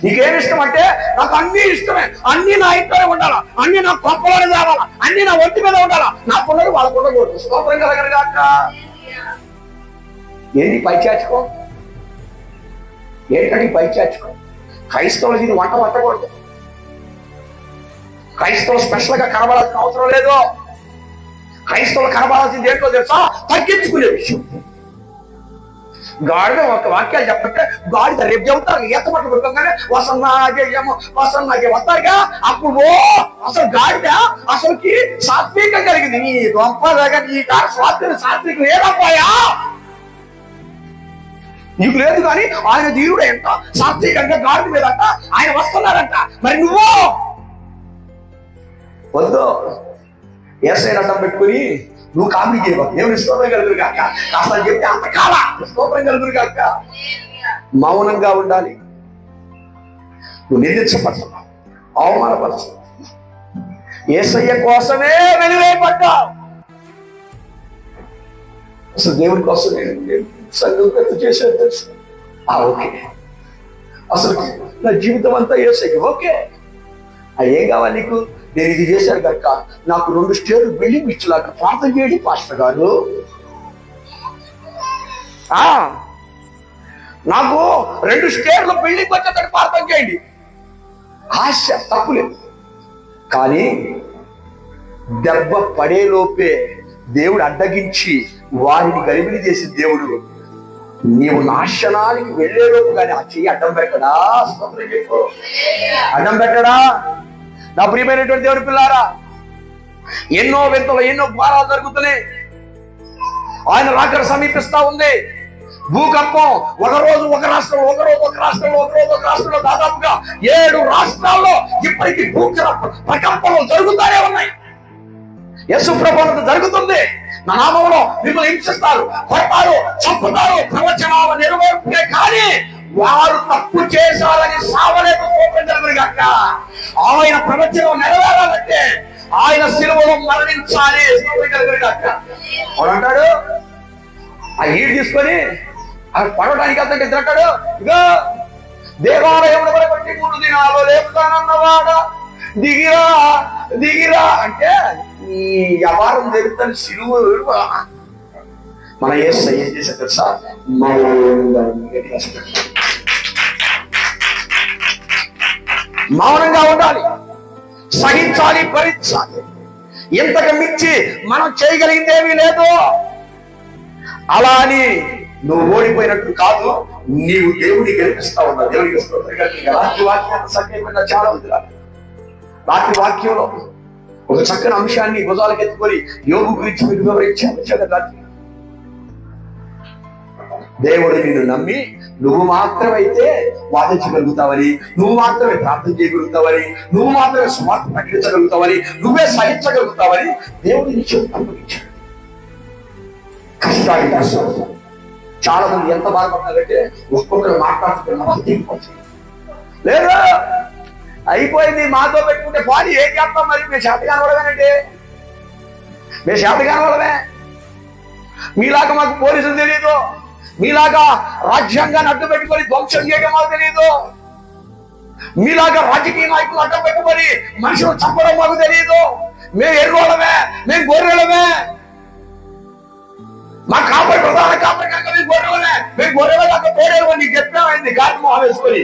నీకేమి ఇష్టం అంటే, నాకు అన్ని ఇష్టమే, అన్ని నా ఇంట్లోనే ఉండాలా, అన్ని నా కొప్పలోనే తేవాలా, అన్ని నా ఒంటి మీద ఉండాలా, నాకున్నది వాళ్ళకు ఉండకూడదు. స్తోత్రం కలగరుగాక. ఏంటి పైచాచుకో? ఏంటంటే పైచాచుకో? క్రైస్తవులకి ఇది వంట పట్టకూడదు. క్రైస్తవులు స్పెషల్ గా కనబడాల్సిన అవసరం లేదు. క్రైస్తవులు కనబడాల్సింది ఏంటో తెలుసా? తగ్గించుకునే విషయం. గాడిద ఒక వాక్యాలు చెప్పంటే గాడిద రేపు చెబుతారు ఈత పట్టు పుట్టుకోగానే వసన్నాగేమో వసన్నాగే వస్తారుగా. అప్పుడు అసలు గాడిద అసలుకి సాత్వికం కలిగింది. నీ గొప్ప దగ్గర నీ సాత్వికం ఏదబ్బాయా? నీకు లేదు కానీ ఆయన ధీరుడు ఎంత సాత్వికంగా గాడిద మీద అంట ఆయన వస్తున్నారంట. మరి నువ్వు వద్దు. యేసయ్య అడ్డం పెట్టుకుని నువ్వు కామెడీ చేయబాకు. దేవుని స్తోత్రం కలుగురు కాక. కాస్త చెప్తే అంతకాల స్తోత్రం కలుగురు కాక. మౌనంగా ఉండాలి. నువ్వు నిందించబడుతున్నావు, అవమానపడుతున్నావు. యేసయ్య కోసమే వెలువైపడ్డావు. అసలు దేవుడి కోసం నేను సంఘం పెద్ద చేసేది తెలుసు. ఓకే, అసలు నా జీవితం అంతా యేసయ్య. ఓకే, ఏం కావాలి నీకు? నేను ఇది చేశాను కనుక నాకు 2 స్టేర్లు బిల్డింగ్ ఇచ్చేలాగా ప్రార్థన చేయండి పాస్టర్ గారు. నాకు 2 స్టేర్లు బిల్డింగ్ వచ్చేటట్టు ప్రార్థన చేయండి. ఆశ తప్పులేదు, కానీ దెబ్బ పడేలోపే దేవుడు అడ్డగించి వారిని గలిబిలి చేసి దేవుడు నీవు నాశనానికి వెళ్ళేలోపు కానీ ఆ చెయ్యి అడ్డం పెట్టడా? అడ్డం పెట్టడా? నా ప్రియమైనటువంటి దేవుడి పిల్లారా, ఎన్నో వింతలు ఎన్నో భారాలు జరుగుతున్నాయి. ఆయన రాకడ సమీపిస్తా ఉంది. భూకంపం ఒక రోజు ఒక రాష్ట్రంలో, ఒక రోజు ఒక రాష్ట్రంలో, ఒక రోజు ఒక రాష్ట్రంలో, దాదాపుగా 7 రాష్ట్రాల్లో ఇప్పటికీ భూకంపాలు జరుగుతానే ఉన్నాయి. యేసు ప్రభువుకు జరుగుతుంది. నా నామములో మిమ్మల్ని హింసిస్తారు, కొడతారు, చంపుతారు, ప్రవచనాలు నెరవేర్పే కానీ వారు తప్పు చేశారని సావలేదు. ఆయన ప్రవచనం నెరవేరాలంటే ఆయన శిలువలో మరణించాలి. వాడు అంటాడు, ఆ ఈడు తీసుకొని పడవడానికి అంత ఇద్దరంటాడు, ఇగో దేవాలయంలో బట్టి 3 దినాలు లేపుతానన్నవాడా, దిగిరా దిగిరా అంటే ఈ వ్యవహారం జరుగుతాను. శిలువ మన యేసయ్య ఏం చేశారు తెలుసా? మౌనంగా ఉండాలి, సహించాలి, భరించాలి. ఇంతకు మించి మనం చేయగలిగిందేమీ లేదు. అలా అని నువ్వు ఓడిపోయినట్టు కాదు, నీవు దేవుడిని గెలిపిస్తా ఉన్నావు. దేవుడికి రాత్రి వాక్యాన్ని సంఖ్యమైన చాలా ఉంది. రాత్రి వాక్యంలో ఒక చక్కని అంశాన్ని భుజాలకు ఎత్తుకొని యోగు గురించి మీకు వివరించాను. రాత్రి దేవుడు నిన్ను నమ్మి నువ్వు మాత్రమైతే వాదించగలుగుతావని, నువ్వు మాత్రమే ప్రార్థన చేయగలుగుతావని, నువ్వు మాత్రమే స్వార్థ ప్రకటించగలుగుతావని, నువ్వే సహించగలుగుతావని దేవుడు నీ చేతులు అనుమతించాడు. కష్టాలు కష్టం. చాలా మంది ఎంత బాధపడతారంటే ఒక్కొక్కరు మాట్లాడుతున్నారు లేదా అయిపోయింది మాతో పెట్టుకుంటే పాడి ఏం చేస్తాం? మరి మేము చేత కానవడమేనండి, మేము చేత కానవడమే. మీలాగా మాకు పోలీసులు తెలియదు, మీలాగా రాజ్యాంగాన్ని అడ్డు పెట్టుకొని ధ్వంసం చేయడం మాకు తెలియదు, మీలాగా రాజకీయ నాయకులు అడ్డం పెట్టుకొని మనుషులు చంపడం మాకు తెలియదు. మేము ఎర్రోళ్ళమే, మేము గొర్రెలమే. మా కాపరి ప్రధాన కాపరి కాక మేము గొర్రెలమే, మేము గొర్రెల కాక పోరేమో నీకు చెప్పామైంది కార్యక్రమం వేసుకొని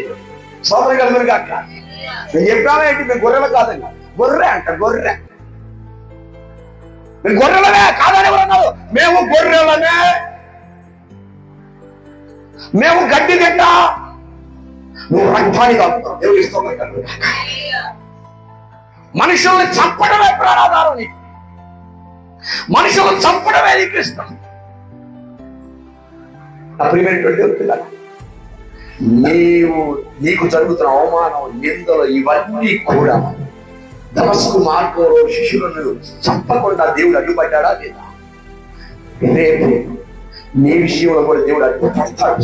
సోదరు కలుగురు కాక నేను చెప్పామేంటి? మేము గొర్రెలు కాదండి. గొర్రె అంట, గొర్రె. మేము గొర్రెలమే కాదని ఎవరన్నారు? మేము గొర్రెలమే, మేము గడ్డి తింటా, నువ్వు రక్తాన్ని తాగుతావు. దేవుడు ఇష్టం. మనుషుల్ని చంపడమే ప్రాణాధారం నీకు. మనుషులను చంపడమే నీకు ఇష్టం. నీకు జరుగుతున్న అవమానం, నిందలు ఇవన్నీ కూడా దమస్కు మార్గంలో శిష్యులను చంపకుండా దేవుడు అడ్డుపడ్డాడా లేదా? రేపు నీ విషయంలో కూడా దేవుడు అడ్డుపడతాడు.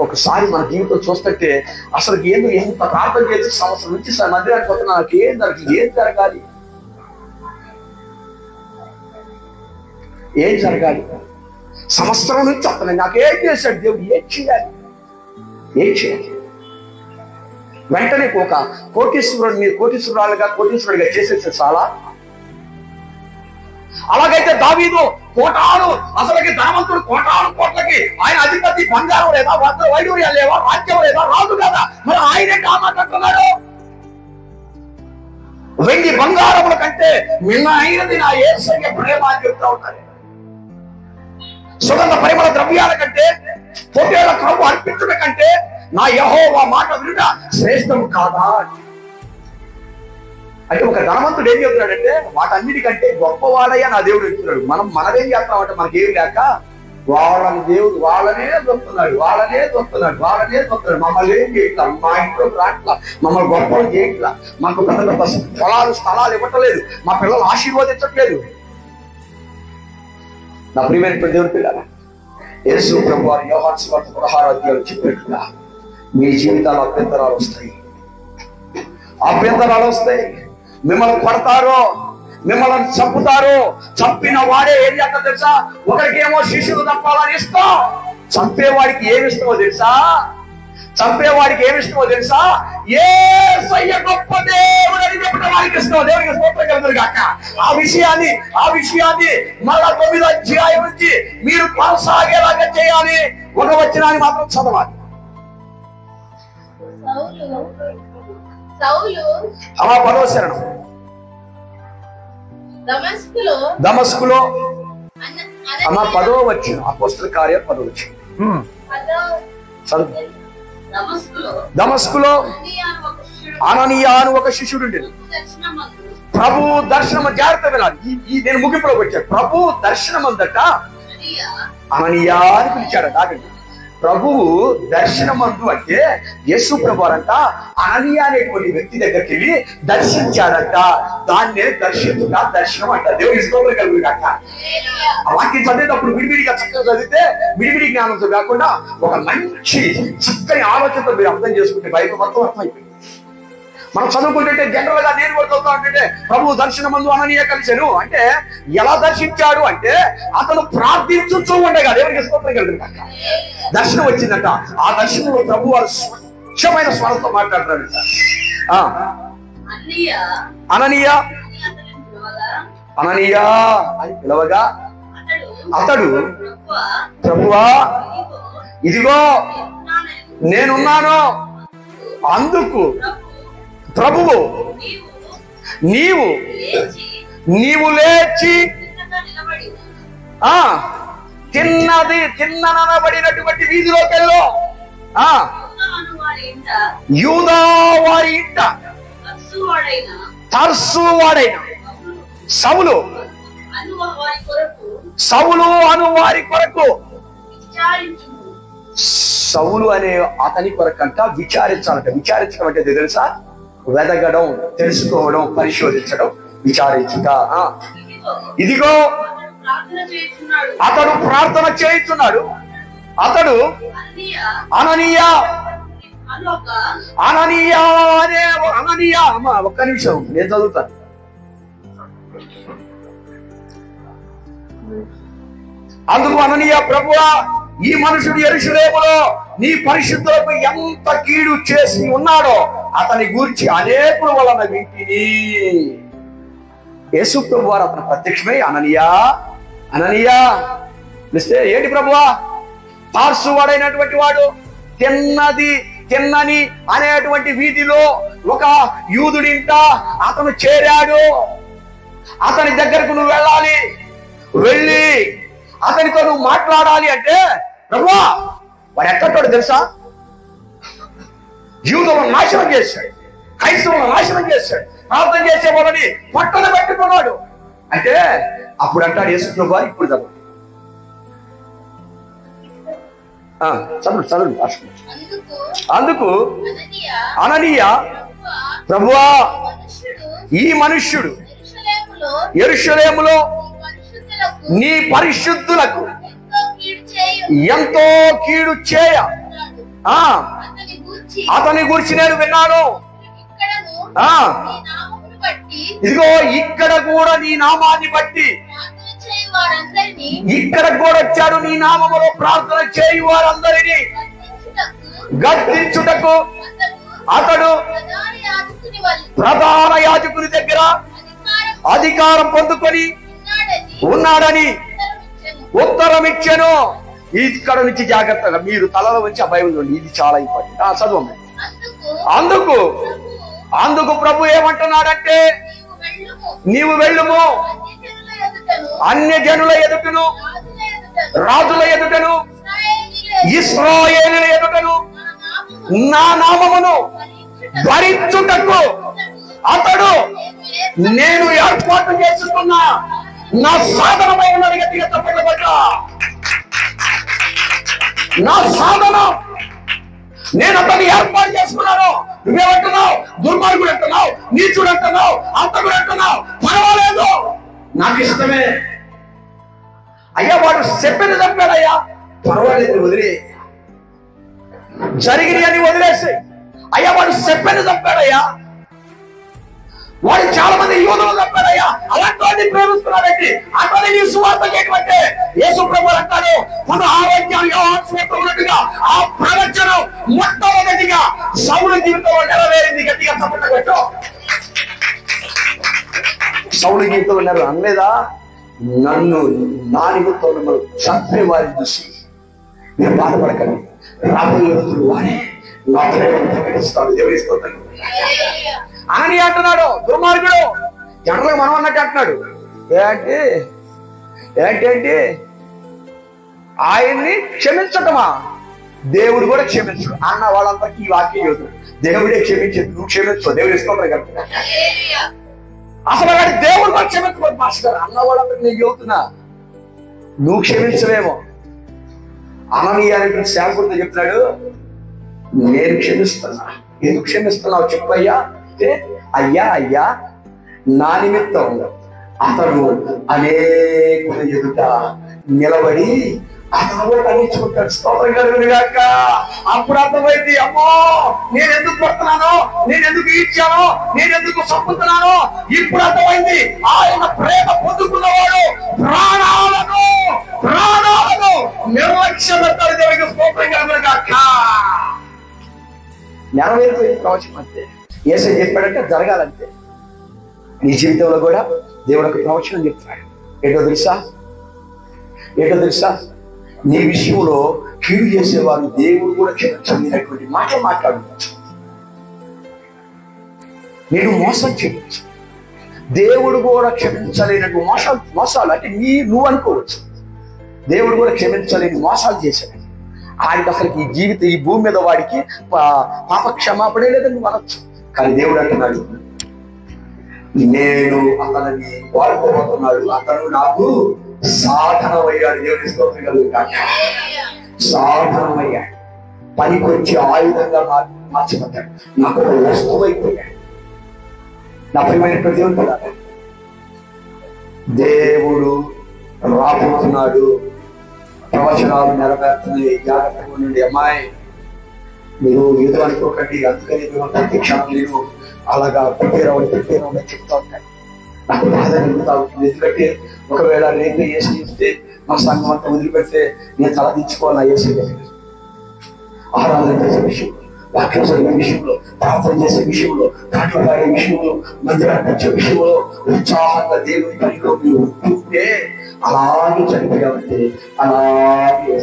ఒకసారి మన జీవితం చూస్తుంటే అసలు ఎంత ప్రార్థన చేసి సంవత్సరం నుంచి మందిరానికి పోతున్నా నాకు ఏం జరగాలి? ఏం జరగాలి? సంవత్సరం నుంచి వస్తున్నాయి, నాకేం చేశాడు దేవుడు? ఏం చేయాలి? వెంటనే ఒక కోటీశ్వరుడిగా చేసేసే చాలా. అలాగైతే దావీదు కోటాను, అసలుకి ధనవంతుడు కోట్లకి ఆయన అధిపతి. బంగారం లేదా, వైడూర్యాలు లేవా, రాజ్యం లేదా, రాదు కదా, మరి ఆయనే కామాట్లాడుతున్నాడు. వెండి బంగారముల కంటే మిన్న అయినది నా యేసయ్య ప్రేమ అని చెప్తా ఉన్నారు. సుగంధ పరిమళ ద్రవ్యాల కంటే, పొట్టేళ్ల క్రొవ్వు అర్పించడం కంటే నా యెహోవా మాట వినుట శ్రేష్టం కాదా? అంటే ఒక ధనవంతుడు ఏం చెప్తున్నాడంటే, వాటన్నిటికంటే గొప్పవాడయ్యా నా దేవుడు చెప్తున్నాడు. మనమేం చేస్తామంటే మనకేం లేక వాళ్ళనే దొరుకుతున్నాడు. మమ్మల్ని ఏం చేయట్లా, మా ఇంట్లో రాట్లా, మమ్మల్ని గొప్పలు చేయట్లా, మాకు పెద్ద పెద్ద స్థలాలు ఇవ్వట్లేదు, మా పిల్లలు ఆశీర్వదించట్లేదు. నా ప్రియమైనటువంటి దేవుని పిల్లలు, యేసు ప్రభువారు యోహాను సువార్త 16వ అధ్యాయంలో చెప్పినట్లుగా మీ జీవితాలు అభ్యంతరాలు వస్తాయి. మిమ్మల్ని కొడతారు, మిమ్మల్ని చంపుతారు. చంపిన వాడే ఏం చేస్తా తెలుసా? ఒకరికేమో శిష్యులు తప్పాలని ఇష్టం. చంపేవాడికి ఏమిష్టమో తెలుసా? యేసయ్య గొప్ప దేవుడు అని చెప్పిన వారికి ఇష్టం. దేవునికి స్తోత్రం కలుగును గాక. ఆ విషయాన్ని మళ్ళా 9వ అధ్యాయం నుంచి మీరు కొనసాగేలాగా చేయాలి. ఒక వచనాన్ని మాత్రం చదవాలి. అలా 10వ శరణం. దమస్కులో 10వ వచనం, అపోస్తల కార్యం 10వ వచనం. దమస్కులో అననీయ అని ఒక శిష్యుడు ఉండేది. ప్రభు దర్శనం, జాగ్రత్త వినాలి, నేను ముగింపులోకి వచ్చాను. ప్రభు దర్శనం అందట అననీయ అని పిలిచాడట. ఆగండి, ప్రభువు దర్శనమందు అంటే యేసు ప్రభు అంట అననీయ అనేటువంటి వ్యక్తి దగ్గరికి వెళ్ళి దర్శించాడట. దాన్నే దర్శనం అంట. దేవుని స్తోత్రం కలుగును గాక. ఆ వాక్యం చదివేటప్పుడు విడివిడిగా చక్కగా చదివితే విడివిడి జ్ఞానంతో కాకుండా ఒక మంచి చక్కని ఆలోచనతో మీరు అర్థం చేసుకుంటే బైబిల్ మొత్తం అర్థమైపోయింది. మనం చదువుకుంటుంటే జనరల్ గా నేను కూడా చదువుతా ఉంటుంటే ప్రభు దర్శనమందు అననీయ కలిశాను అంటే ఎలా దర్శించాడు అంటే అతను ప్రార్థించుతూ ఉండగా. దేవునికి స్తోత్రం కలుగును గాక. దర్శనం వచ్చిందంట. ఆ దర్శనంలో ప్రభు వారు స్వచ్ఛమైన స్వరంతో మాట్లాడుతున్నాడు. అననీయ అని పిలవగా అతడు ప్రభువా ఇదిగో నేనున్నాను. అందుకు ప్రభువు నీవు లేచి తిన్ననబడినటువంటి వీధిలోకి వెళ్ళు. యూదా వారి ఇంట తర్సు వాడైన సౌలు అను వారి కొరకు. సౌలు అనే అతని కొరకంట విచారించాలంట. విచారించడం అంటే తెలుసా? వెదగడం, తెలుసుకోవడం, పరిశోధించడం, విచారించుట. ఇదిగో అతడు ప్రార్థన చేయుచున్నాడు. అతడు అననీయ అమ్మా ఒక్క నిమిషం నేను చదువుతాను. అందుకు అననీయ ప్రభువా ఈ మనుషుడు యెరూషలేములో నీ పరిశుద్ధులకు ఎంత కీడు చేసి ఉన్నాడో అతని గురించి అనేకుల వలన వింటిని. యేసు ప్రభు వారు అతను ప్రత్యక్షమై అననీయ పిలిస్తే ఏంటి ప్రభువా? తార్సు వాడైనటువంటి వాడు తిన్నని అనేటువంటి వీధిలో ఒక యూదుడింట అతను చేరాడు. అతని దగ్గరకు నువ్వు వెళ్ళాలి, వెళ్ళి అతనితో నువ్వు మాట్లాడాలి అంటే ప్రభువా వాడు ఎక్కడో తెలుసా? యూదులను నాశనం చేశాడు. క్రైస్తవులను నాశనం చేశాడు. ప్రార్థన చేసే వాళ్ళని పట్టణ పెట్టుకున్నాడు. అయితే అప్పుడు అంటాడు యేసు ప్రభు వారు, ఇప్పుడు చదువు చదువు. అందుకు అననీయ, ప్రభువా, ఈ మనుష్యుడు యెరూషలేములో నీ పరిశుద్ధులకు ఎంతో కీడు చేయ అతని గురించి నేను విన్నాను. ఇదిగో ఇక్కడ కూడా నీ నామాన్ని బట్టి ఇక్కడ కూడా వచ్చాడు. నీ నామములో ప్రార్థన చేయు వారందరినీ గద్దించుటకు అతడు ప్రధాన యాజకుని దగ్గర అధికారం పొందుకొని ఉన్నాడని ఉత్తరం ఇచ్చాను. ఇక్కడ నుంచి జాగ్రత్తగా మీరు తలలో వచ్చి ఆ బైబిల్ చూడండి, ఇది చాలా ఇంపార్టెంట్. చదవండి. అందుకు ప్రభు ఏమంటున్నాడంటే, నీవు వెళ్ళుము, అన్య జనుల ఎదుటను, రాజుల ఎదుటను, ఇశ్రాయేలుల ఎదుటను నా నామమును భరించుటకు అతడు నేను ఏర్పాటు చేసుకున్న నా సాధనమైన గట్టిగా తప్పట్ల నా సాధనం నేను అతన్ని ఏర్పాటు చేసుకున్నాను. నువ్వేమంటున్నావు? దుర్మార్గుడు అంటున్నావు, నీచుడు అంటున్నావు, అంతకుడు అంటున్నావు. పర్వాలేదు, నాకు ఇష్టమే. అయ్యా వాడు చెప్పిన చెప్పాడయ్యా, పర్వాలేదు, వదిలే, జరిగినవి అని వదిలేసి. అయ్యా వాడు చెప్పిన చెప్పాడయ్యా, వాడు చాలా మంది యూదులు చెప్పాడయ్యా, అలాంటి వాడిని ప్రేమిస్తున్నాడండి. అతని నీ సువార్త చేయటమంటే యేసు ప్రభువు అంటాడు, మన ఆరోగ్యాన్ని ఉన్నట్టుగా ఆ ప్రవచనం మొట్టమొదటిగా సౌలు జీవితంలో నెరవేరింది. గట్టిగా తప్పట పెట్టు. సౌలు జీవితంలో అనలేదా? నన్ను నా నిమిత్తం మిమ్మల్ని చంపే వారిని చూసి మీరు బాధపడకండి, రాబోయే రోజులు వారే నా ప్రేమను ప్రకటిస్తాడు. దేవుడిస్తాడు అని అంటున్నాడు. దుర్మార్గుడు జనరల్గా మనం అన్నట్టు అంటున్నాడు. ఏంటి ఆయన్ని క్షమించటమా? దేవుడు కూడా క్షమించడు అన్న వాళ్ళందరికీ ఈ వాక్యం చదువుతాడు. దేవుడే క్షమించదు, నువ్వు క్షమించు. దేవుడు ఇస్తాడు కదా. అసలు వాడి దేవుడు కూడా క్షమించబోదు మాస్టర్ అన్న వాళ్ళందరికీ నేను చెబుతున్నా, నువ్వు క్షమించలేమో. అననీయ అనే సేవకుడితో చెప్తున్నాడు, నేను క్షమిస్తున్నా. ఎందుకు క్షమిస్తున్నావు చెప్పయ్యా అంటే, అయ్యా నా నిమిత్తం అతడు అనేకుల ఎదుట నిలబడి అతను కూడా తగ్గించుకుంటాడు. స్తోత్రం కలుగునుగాక. అప్పుడు అర్థమైంది, అమ్మో నేను ఎందుకు పడుతున్నానో, నేను ఎందుకు ఇచ్చానో, నేను ఎందుకు చంపుతున్నానో ఇప్పుడు అర్థమైంది. ఆయన ప్రేమ పొందుకున్నవాడు ప్రాణాలను నిర్లక్ష్యం పెడతాడు. దేవుడికి స్తోత్రం కలుగునుగాక. నెరవేరుతుంది ప్రవచనం అంతే. యేసయ్య చెప్పాడంటే జరగాలంటే. నీ జీవితంలో కూడా దేవుడు ఒక ప్రవచనం చెప్తాడు. ఏంటో తెలుసా? నీ విషయంలో కీడు చేసేవారు దేవుడు కూడా క్షమించలేనటువంటి మాటలు మాట్లాడవచ్చు. నేను మోసం చేయవచ్చు, దేవుడు కూడా క్షమించలేనట్టు మోసాలు అంటే నువ్వు అనుకోవచ్చు. దేవుడు కూడా క్షమించలేని మోసాలు చేశాడు. ఆయనకి అసలు ఈ జీవితం, ఈ భూమి మీద వాడికి పాప క్షమాపణే లేదని నువ్వు అనొచ్చు. కానీ దేవుడు అంటున్నాడు, నేను అతనిని వాడుకోబోతున్నాడు, అతను నాకు సాధనమయ్యాడు. దేవుడి స్తోత్రం కలుగుగాక. సాధనమయ్యాడు, పనికొచ్చి ఆయుధంగా మార్చబడ్డాడు, నాకు ఒక వస్తువు అయిపోయాడు. నా ప్రియమైనటువంటి దేవుడు కదా, దేవుడు రాబోతున్నాడు, ప్రవచనాలు నెరవేరుతున్నాయి. జాగ్రత్తగా ఉండండి. అమ్మాయి మీరు ఏదో అనుకోకండి, అందుకని ప్రతి క్షణం నేను అలాగా పెట్టేరవని చెప్తా ఉంటాను. నాకు బాధ నిండుతా ఉంటుంది. ఎందుకంటే ఒకవేళ రేపు ఏసీ ఇస్తే మా సంఘం అంతా వదిలిపెడితే నేను తలదించుకోవాలా ఏసీ దగ్గర. ఆరాధన చేసే విషయంలో, వాక్యం చదివే విషయంలో, ప్రార్థన చేసే విషయంలో, పాటలు పాడే విషయంలో, మందిరానికి వచ్చే విషయంలో ఉత్సాహంగా దేవుని పనిలో మీరు ఉంటుంటే అలాగే చనిపోయామంటే అలాగే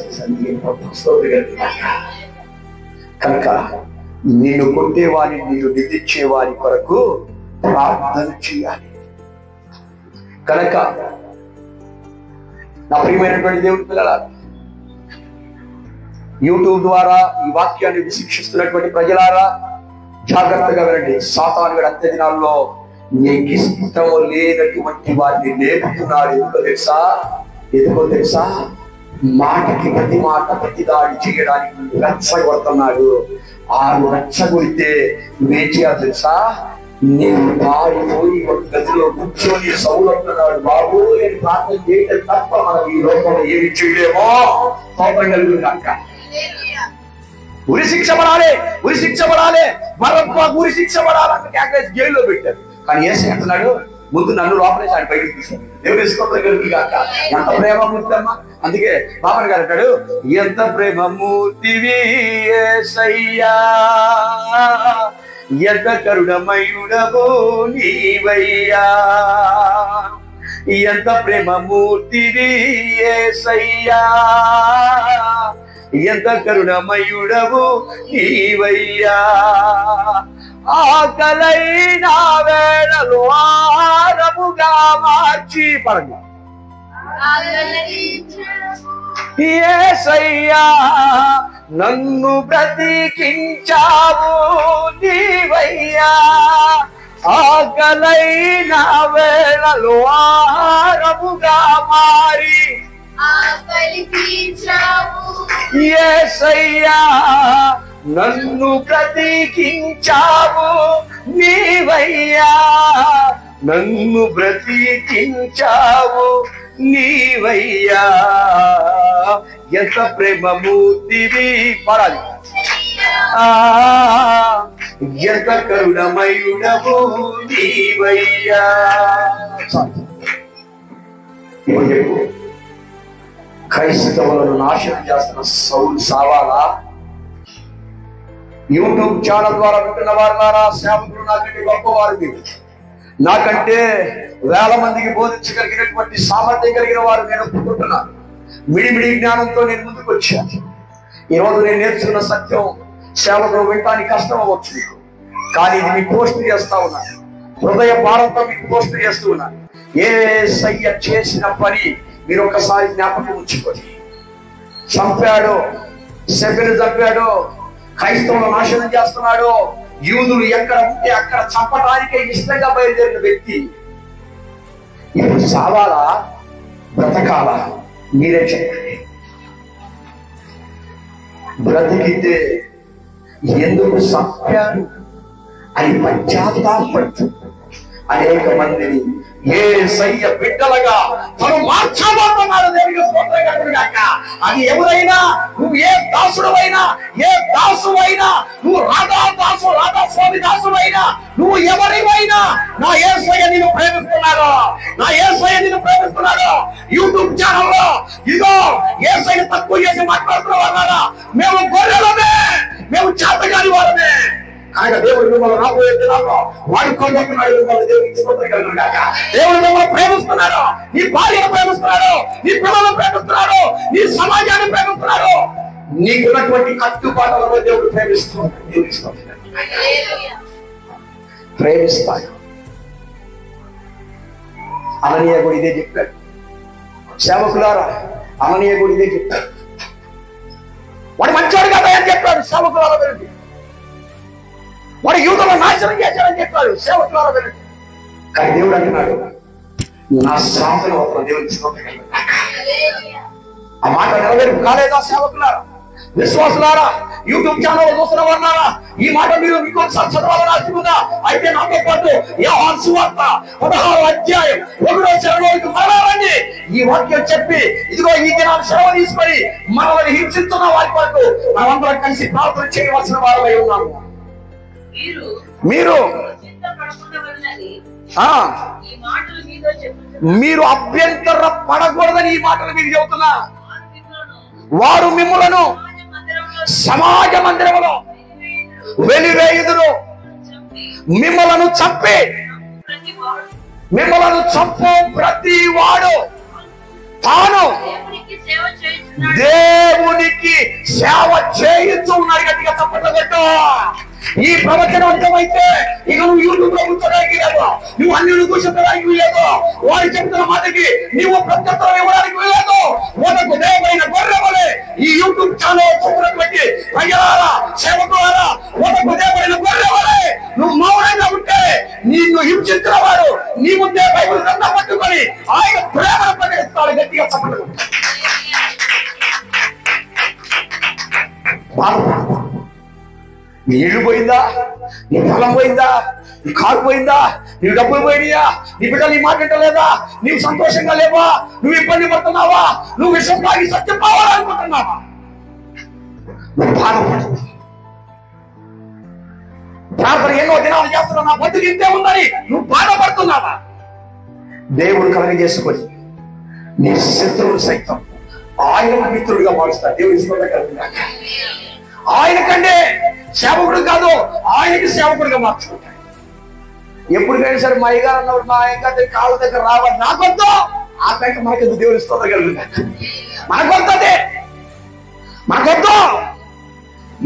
కనుక నేను కొట్టేవాడిని, నేను నిందించేవారి కొరకు ప్రార్థన చేయాలి. కనుక నా ప్రియమైనటువంటి దేవుడి పిల్లలారా, యూట్యూబ్ ద్వారా ఈ వాక్యాన్ని విశిక్షిస్తున్నటువంటి ప్రజలారా, జాగ్రత్తగా వినండి. సాతానుడు అంత్య దినాల్లో నీకు ఇష్టం లేనటువంటి వారిని లేపుతున్నాడు. ఎందుకో తెలుసా మాటకి ప్రతి మాట ప్రతి దాడి చేయడానికి రెచ్చగొడుతున్నాడు. ఆ రెచ్చగొడితే నువ్వేం చేయాలి తెలుసా? నేను పాడిపోయి ఒక గదిలో కూర్చొని సౌలవుతున్నాడు, బాబు నేను ప్రార్థన చేయడం తప్ప మనం ఈ లోకంలో ఏమి చేయలేమో కోపం కలుగుతాక. ఉరి శిక్ష పడాలి ఉరి శిక్ష పడాలంటే క్యాకేజ్ జైల్లో పెట్టారు. కానీ ఏసై అంటున్నాడు, ముందు నన్ను లోపలేసి ఆయన బయటకు తీసాను. దేవుడు వేసుకోగలిగి కాక ఎంత ప్రేమమూర్తి అమ్మా. అందుకే బాబన్ గారు అంటాడు, ఎంత ప్రేమమూర్తివి యేసయ్యా, ఎంత కరుణమయుడవో నీవయ్యా, ఎంత ప్రేమమూర్తివి యేసయ్యా, ఎంత కరుణమయుడవు నీవయ్యా, ఆకలైన వేళలో ఆహారముగా మార్చి పడండి యేసయ్యా, నన్ను బ్రతికించావు నీవయ్యా, ఆకలైన వేళలో ఆహారముగా మారి యేసయ్యా, నన్ను బ్రతికించావు నీవయ్యా, నన్ను బ్రతికించావు నీవయ్యా, ఎంత ప్రేమమూర్తివి పడాలి, ఎంత కరుణమయుడవు నీవయ్యా. క్రైస్తవులను నాశనం చేస్తున్న సౌలు సావాలా? యూట్యూబ్ ఛానల్ ద్వారా వింటున్న వారు సేవకులు నాకంటే గొప్పవారు, మీరు నాకంటే వేల మందికి బోధించగలిగినటువంటి సామర్థ్యం కలిగిన వారు నేను ఒప్పుకుంటున్నాను. మిడిమిడి జ్ఞానంతో నేను ముందుకు వచ్చాను. ఈరోజు నేను నేర్చుకున్న సత్యం సేవకులు వినటానికి కష్టం అవ్వచ్చు మీకు, కానీ ఇది మీకు పోస్ట్ చేస్తా ఉన్నాను. హృదయ భారంతో మీకు పోస్ట్ చేస్తూ ఉన్నాను. యేసయ్య చేసిన పని మీరు ఒకసారి జ్ఞాపకం ఉంచుకొని, చంపాడు, సెబ్బెను చంపాడు, క్రైస్తవులను నాశనం చేస్తున్నాడు, యూదులు ఎక్కడ ఉంటే అక్కడ చంపడానికే ఇష్టంగా బయలుదేరిన వ్యక్తి ఇప్పుడు సావాలా బ్రతకాలా? మీరే చెప్పండి. బ్రతికితే ఎందుకు చంపాడు అని పశ్చాత్తాపడుతూ అనేక మందిని యేసయ్య బిడ్డలుగా తను మార్చబోతున్నాడు. దేవునికి స్తోత్రం కలుగుగాక. అది ఎవరైనా, నువ్వు ఏ దాసుడవైనా, ఏ దాసువైనా, నువ్వు రాధాస్వామి దాసుడైనా, నువ్వు ఎవరివైనా, నా యేసయ్య నిన్ను ప్రేమిస్తున్నాడు, నా యేసయ్య నిన్ను ప్రేమిస్తున్నాడు. యూట్యూబ్ ఛానల్లో ఇదిగో యేసయ్య తక్కువ చేసి మాట్లాడుతున్న వాళ్ళ మేము గొర్రెలమే, మేము చేతగాని వాళ్ళమే. ఆయన దేవుడు మిమ్మల్ని రాబోయే దినాల్లో వాడుకోబోతున్నాడు. దేవుడు మిమ్మల్ని ప్రేమిస్తున్నాడు, నీ భార్యను ప్రేమిస్తున్నాడు, నీ పిల్లలను ప్రేమిస్తున్నాడు, నీ సమాజాన్ని ప్రేమిస్తున్నాడు. నీకున్నటువంటి కట్టుబాట్లలో దేవుడు ప్రేమిస్తాడు. అననీయ కూడా ఇదే చెప్పాడు. సేవకులారా, అననీయ కూడా ఇదే చెప్పాడు. వాడు మంచోడు కదా అని చెప్పాడు సేవకులారా వెళ్ళి. వాడు యూదులను నాశనం చేశాడని చెప్పాడు సేవకులారా వెళ్ళి. కానీ దేవుడు అంటున్నాడు, నా సాధన ఒక దేవుని ఆ మాట నెరవేర్పు కాలేదా సేవకులారా, విశ్వాసులారా, యూట్యూబ్ ఛానల్ చూస్తున్న వాళ్ళారా? ఈ మాట మీరు ఇంకొకసారి చదవాలని ఆశిస్తుందా? అయితే నాతో పాటు యోహాను సువార్త 16వ అధ్యాయం 1వ చరణంలోకి మారాలని ఈ వాక్యం చెప్పి, ఇదిగో ఈ దినాన్ని సెలవు తీసుకొని మనల్ని హింసిస్తున్న వారి వరకు మనమందరం కలిసి ప్రార్థన చేయవలసిన వారమై ఉన్నాము. మీరు అభ్యంతర పడకూడదని ఈ మాటలు మీరు చెబుతున్నా. వారు మిమ్ములను సమాజ మందిరంలో వెలివేయుదురు, మిమ్మలను చంపి, మిమ్మలను చంపు ప్రతి వాడు తాను దేవునికి సేవ చేయించు ఉన్నాడు. గట్టిగా తప్పట్టు. ఈ ప్రవచనం అర్థమైతే ఇక నువ్వు యూట్యూబ్ లో కూర్చోడానికి లేదు, నువ్వు అన్ని కూర్చోడానికి లేదు, వారు చెప్తున్న మాటకి నువ్వు ప్రత్యుత్తరం ఇవ్వడానికి లేదు. మనకు దేవైన గొర్రెవలే ఈ యూట్యూబ్ ఛానల్ చూసినటువంటి ప్రజలారా, సేవకులారా, మనకు దేవైన గొర్రెవలే నిన్ను హింసించిన వాడు నీ ముందే బైబిల్ గ్రంథం పట్టుకొని ఆయన ప్రేమను ప్రకటిస్తాడు. గట్టిగా చెప్పండి. నీ ఇల్లు పోయిందా, నీ పొలం పోయిందా, నీ కారు పోయిందా, నీ డబ్బులు పోయినాయా, నీ బిడ్డలు నీ మాట వింటలేదా, నీవు సంతోషంగా లేవా, నువ్వు ఇబ్బంది పడుతున్నావా, నువ్వు విషయం తాగి సత్యం కావాలనుకుంటున్నావా, నువ్వు బాధపడుతుంది. ప్రార్థన ఎన్నో దినాలు చేస్తున్నా, నా బతుకు ఇంతే ఉందని నువ్వు బాధపడుతున్నావా? దేవుడు కలగజేసుకొని నీ శత్రువులు సైతం ఆయన మిత్రుడిగా మారుస్తాడు. దేవుడు ఆయన కంటే సేవకుడు కాదు, ఆయనకి సేవకుడిగా మార్చుకుంటాడు. ఎప్పటికైనా సరే మా అయ్యగారు అన్నవాడు, మా అయ్యగారి కాళ్ళ దగ్గర రావాలి, నాకొద్దు ఆ కంటే మనకెందుకు దేవుడు ఇష్టపడగలుగుతాడు, మనకొద్దే, మనకొద్దు.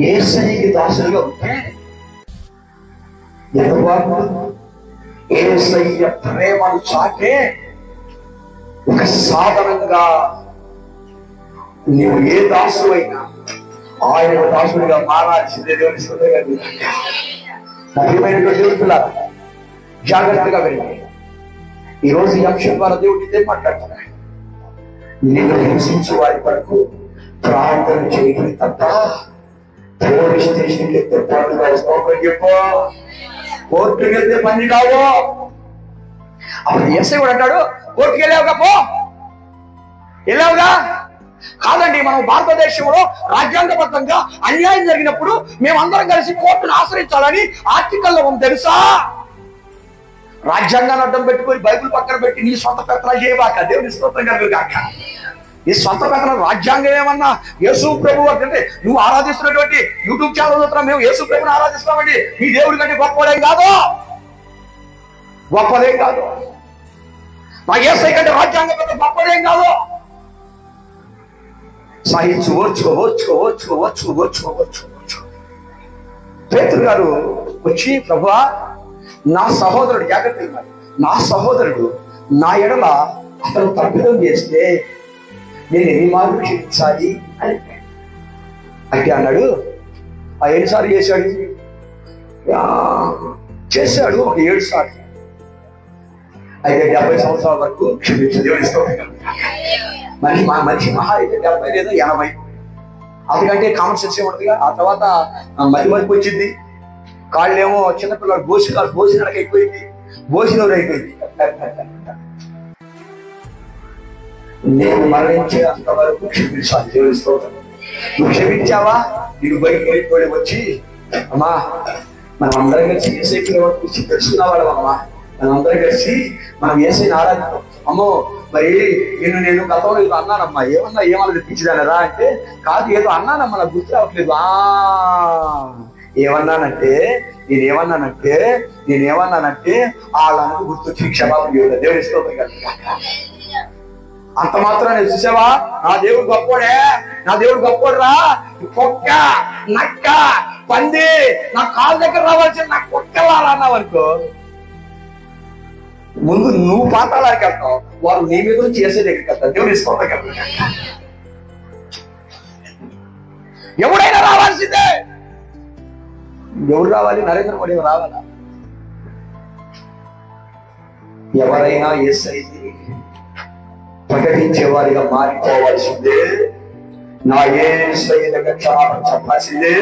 యేసయ్యకి దాసులుగా ఉంటే యేసయ్య ప్రేమను చాటే ఒక సాధనంగా నీవు ఏ దాసుడు అయినా ఆయన దాసుడిగా మారాల్సిందే. దేవుని స్తోత్రం. జాగ్రత్తగా వెళ్ళి ఈరోజు ఈ అంశం ద్వారా దేవుడు ఇదే మాట్లాడుతున్నాడు. నిన్ను హింసించే వారి వరకు ప్రార్థన చేయడం తప్ప పోలీస్ స్టేషన్కి వెళ్తే పాటుగా వస్తావు చెప్పు, కోర్టుకి వెళ్తే పని కావు. అప్పుడు ఎస్ఐ కూడా అంటాడు, కోర్టుకి వెళ్ళావుగా, పో వెళ్ళావుగా. కాదండి, మనం భారతదేశంలో రాజ్యాంగబద్ధంగా అన్యాయం జరిగినప్పుడు మేమందరం కలిసి కోర్టును ఆశ్రయించాలని ఆర్టికల్లో ఉంది తెలుసా? రాజ్యాంగాన్ని అడ్డం పెట్టుకొని బైబిల్ పక్కన పెట్టి నీ సొంత పెత్తనాలు చేయబాక. దేవుని స్తోత్రం కలుగుగాక. నీ సొంత పెత్తనం రాజ్యాంగం ఏమన్నా యేసు ప్రభు అంటే నువ్వు ఆరాధిస్తున్నటువంటి యూట్యూబ్ ఛానల్ చూస్తున్నాం, మేము యేసు ప్రభుని ఆరాధిస్తామండి. మీ దేవుడి కంటే గొప్పదేం కాదు, గొప్పదేం కాదు. మా యేసయ్య కంటే రాజ్యాంగం కంటే గొప్పదేం కాదు. సహించు, ఓర్చుకోవచ్చు. పేతురు గారు వచ్చి, ప్రభువా నా సహోదరుడు, జాగ్రత్త, నా సహోదరుడు నా ఎడల అతను తప్పిదం చేస్తే నేను ఎన్ని మార్లు క్షమించాలి అని అంటే అన్నాడు. ఆ 7 సార్లు చేశాడు, ఒక 7 సార్లు. అయితే 70 సంవత్సరాల వరకు క్షమించదు. మనిషి మహా అయితే 70 లేదా 80, అందుకంటే కామన్ సెన్స్ ఏముంటుందిగా. ఆ తర్వాత మధ్య వచ్చింది, కాళ్ళేమో చిన్నపిల్లలు భోజనాలకు అయిపోయింది, భోజనూరు అయిపోయింది. నేను మరణించే అంతవరకు క్షమించాలి. దేవుని స్తోత్రం. నువ్వు క్షమించావా? నీకు బయటకు వెళ్ళిపోయి వచ్చి, అమ్మా మనం అందరం కలిసి ఏసైకి గురించి తెలుసుకున్న వాళ్ళం, అమ్మా మనం అందరం కలిసి మనం ఏసైని ఆరాధిస్తాం. అమ్మో మరి నేను గతంలో ఏదో అన్నానమ్మా, ఏమన్నా తెప్పించదానరా అంటే, కాదు ఏదో అన్నానమ్మా, నాకు గుర్తు రావట్లేదు. ఏమన్నానంటే వాళ్ళందరూ గుర్తొచ్చి క్షమాపణ చేయలేదు. దేవుని స్తోత్రం కలుగుగాక. అంత మాత్రం నేను చూసావా, నా దేవుడు గొప్పోడే, నా దేవుడు గొప్పోడురా, కుక్క నక్క పంది నా కాళ్ళ దగ్గర రావాల్సిన నా కుక్కలారా అన్నావు అనుకో, ముందు నువ్వు పాతాళానికి వెళ్తావు, వారు నీ మీద నుంచి చేసే దగ్గరికి వెళ్తారు. దేవుని స్తోత్రం కలుగుగాక. ఎవడైనా రావాల్సిందే. ఎవరు రావాలి? నరేంద్ర మోడీ రావాలా? ఎవరైనా యేసయ్యని ప్రకటించే వారిగా మారిపోవాల్సిందే. నా యేసయ్య దగ్గర క్షమాపణ చెప్పాల్సిందే.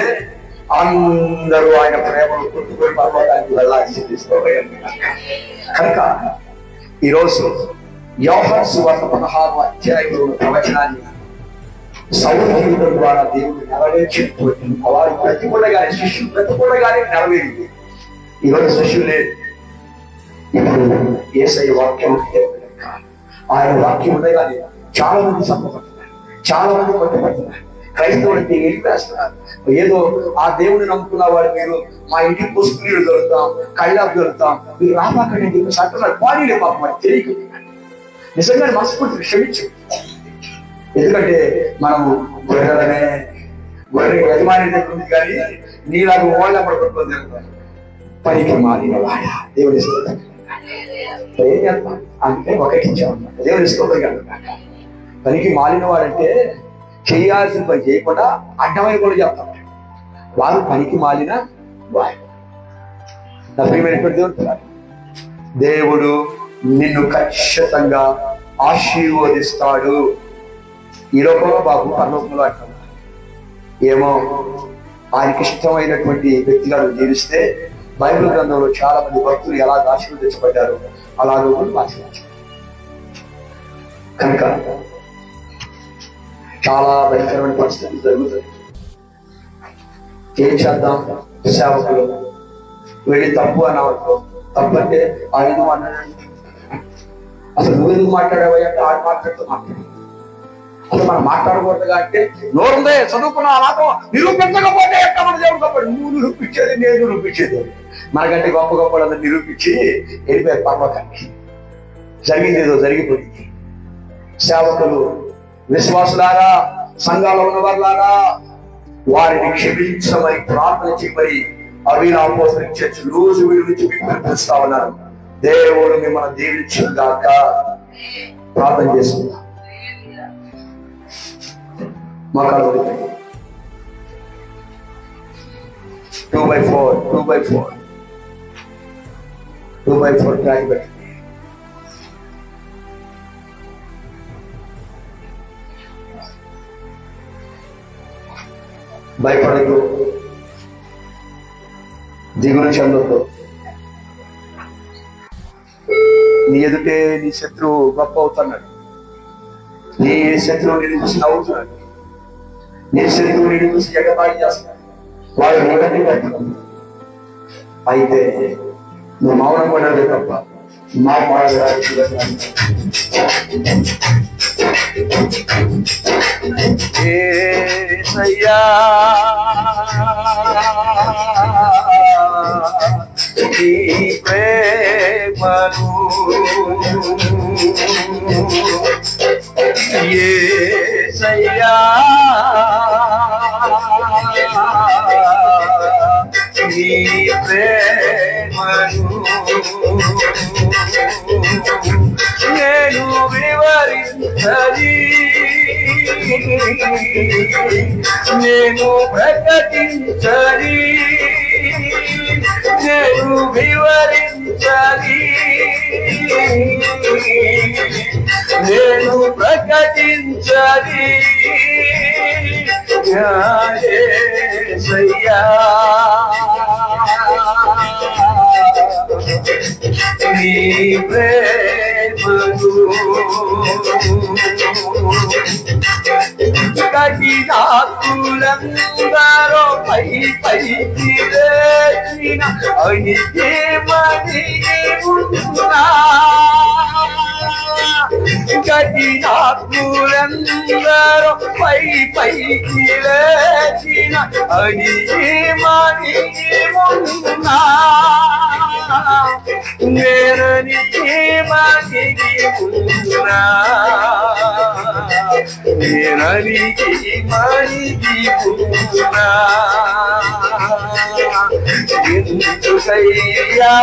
అందరూ ఆయన ప్రేమను కొట్టుకొని పర్వతానికి వెళ్ళాల్సింది. కనుక ఈరోజు యోహాను సువార్త 16వ అధ్యాయంలో ప్రవచనాన్ని సౌలు జీవితం ద్వారా దేవుడు నెరవేర్చినటువంటి వారు బ్రతికుండగానే, శిష్యులు బ్రతికుండగానే నెరవేరింది. ఈరోజు శిష్యులు లేదు. ఇప్పుడు యేసయ్య వాక్యం, ఆయన వాక్యం ఉండగానే చాలా మంది సంపడుతున్నారు, చాలా మంది పట్టుబడుతున్నారు. క్రైస్తవులు వెళ్ళిపేస్తున్నారు. ఏదో ఆ దేవుని నమ్ముకున్న వాడు, మీరు మా ఇంటికి పుష్పనీళ్ళు దొరుకుతాం, కళ్ళాపు దొరుకుతాం, మీరు రాబాకండి అంటున్నారు. బాడీలే పాపం అది తెలియదు. నిజంగా మనస్ఫూర్తిని క్షమించు. ఎందుకంటే మనము గొర్రె యజమాని దగ్గర ఉంది, కానీ నీలాగా వాళ్ళ పడుకుంటుంది పనికి మారిన వాడ. దేవుని స్తోత్రం. ఏం చేస్తాం అంటే ఒకటించామన్నమాట. దేవుని స్తోత్రం కలుగుగాక. పనికి మాలిన వాడంటే చేయాల్సిన పని చేయకుండా అడ్డమైన కూడా చెప్తాం. వారు పనికి మాలిన వాడు. నా ప్రియమైనటువంటి దేవుడు దేవుడు నిన్ను ఖచ్చితంగా ఆశీర్వదిస్తాడు. ఈ లోకంలో బాబు, పరలోకంలో అంటాడు. ఏమో ఆయనకి ఇష్టమైనటువంటి వ్యక్తిగా జీవిస్తే బైబిల్ గ్రంథంలో చాలా మంది భక్తులు ఎలాగ ఆశీర్వదించబడ్డారు అలాగే ఆశీర్వదించారు. కనుక చాలా భయంకరమైన పరిస్థితి జరుగుతుంది. ఏం చేద్దాం? సేవకులు వెళ్ళి తప్పు అన్నవాడు. తప్పు అంటే ఆయన మాట్లాడండి, అసలు నువ్వు ఎందుకు మాట్లాడావా అంటే ఆడు మాట్లాడుతూ మాట్లాడు. అసలు మనం మాట్లాడకూడదుగా అంటే నోరుందే చదువుకున్న అలాగో నిరూపించకపోతే ఎట్లా మన దేవుడు గొప్ప. నువ్వు నిరూపించేది, నేను నిరూపించేది. మనకంటే గొప్ప గొప్ప నిరూపించి వెళ్ళిపోయారు పర్వకానికి. జరిగింది ఏదో జరిగిపోయింది. సేవకులు, విశ్వాసులారా, సంఘాలు ఉన్న వాళ్ళారా, వారిని క్షమించమని ప్రార్థన చేయమని అవినాపోసరి చర్చ్ రోజు విడిచి పిలుస్తా ఉన్నారు. దేవుడు మిమ్మల్ని దీవించిన దాకా ప్రార్థన చేస్తున్నా. మకాలు 2x4 ట్రాక్ పెట్టి భయపడదు, దిగులు చెందొద్దు. నీ ఎదుటే నీ శత్రువు గొప్ప అవుతున్నాడు. నీ శత్రువు నేను చూసి నవ్వుతున్నాడు. నీ శత్రువు నేను చూసి ఎగతాళి చేస్తున్నాడు. వాడు నీకంటే కట్టుకుంది. అయితే నువ్వు మౌనం పడాలి తప్ప ఏసయ్యా నీ ప్రేమను ఏసయ్యా నీ ప్రేమను నేను వివరించది, నేను ప్రకటించది, నేను వివరించది, నేను ప్రకటించది. యేసయ్యా నీ ప్రేమను కఠినాకులందరూ పై పైకి లేచిన అణిగేమని ఉన్నా, కఠినాకులందరూ పై పైకి లేచిన అణిగేమని ఉన్నా, నేనని మనిగి ఉన్నా, నేనని మనిగి ఉన్నా. ఎందుకయ్యా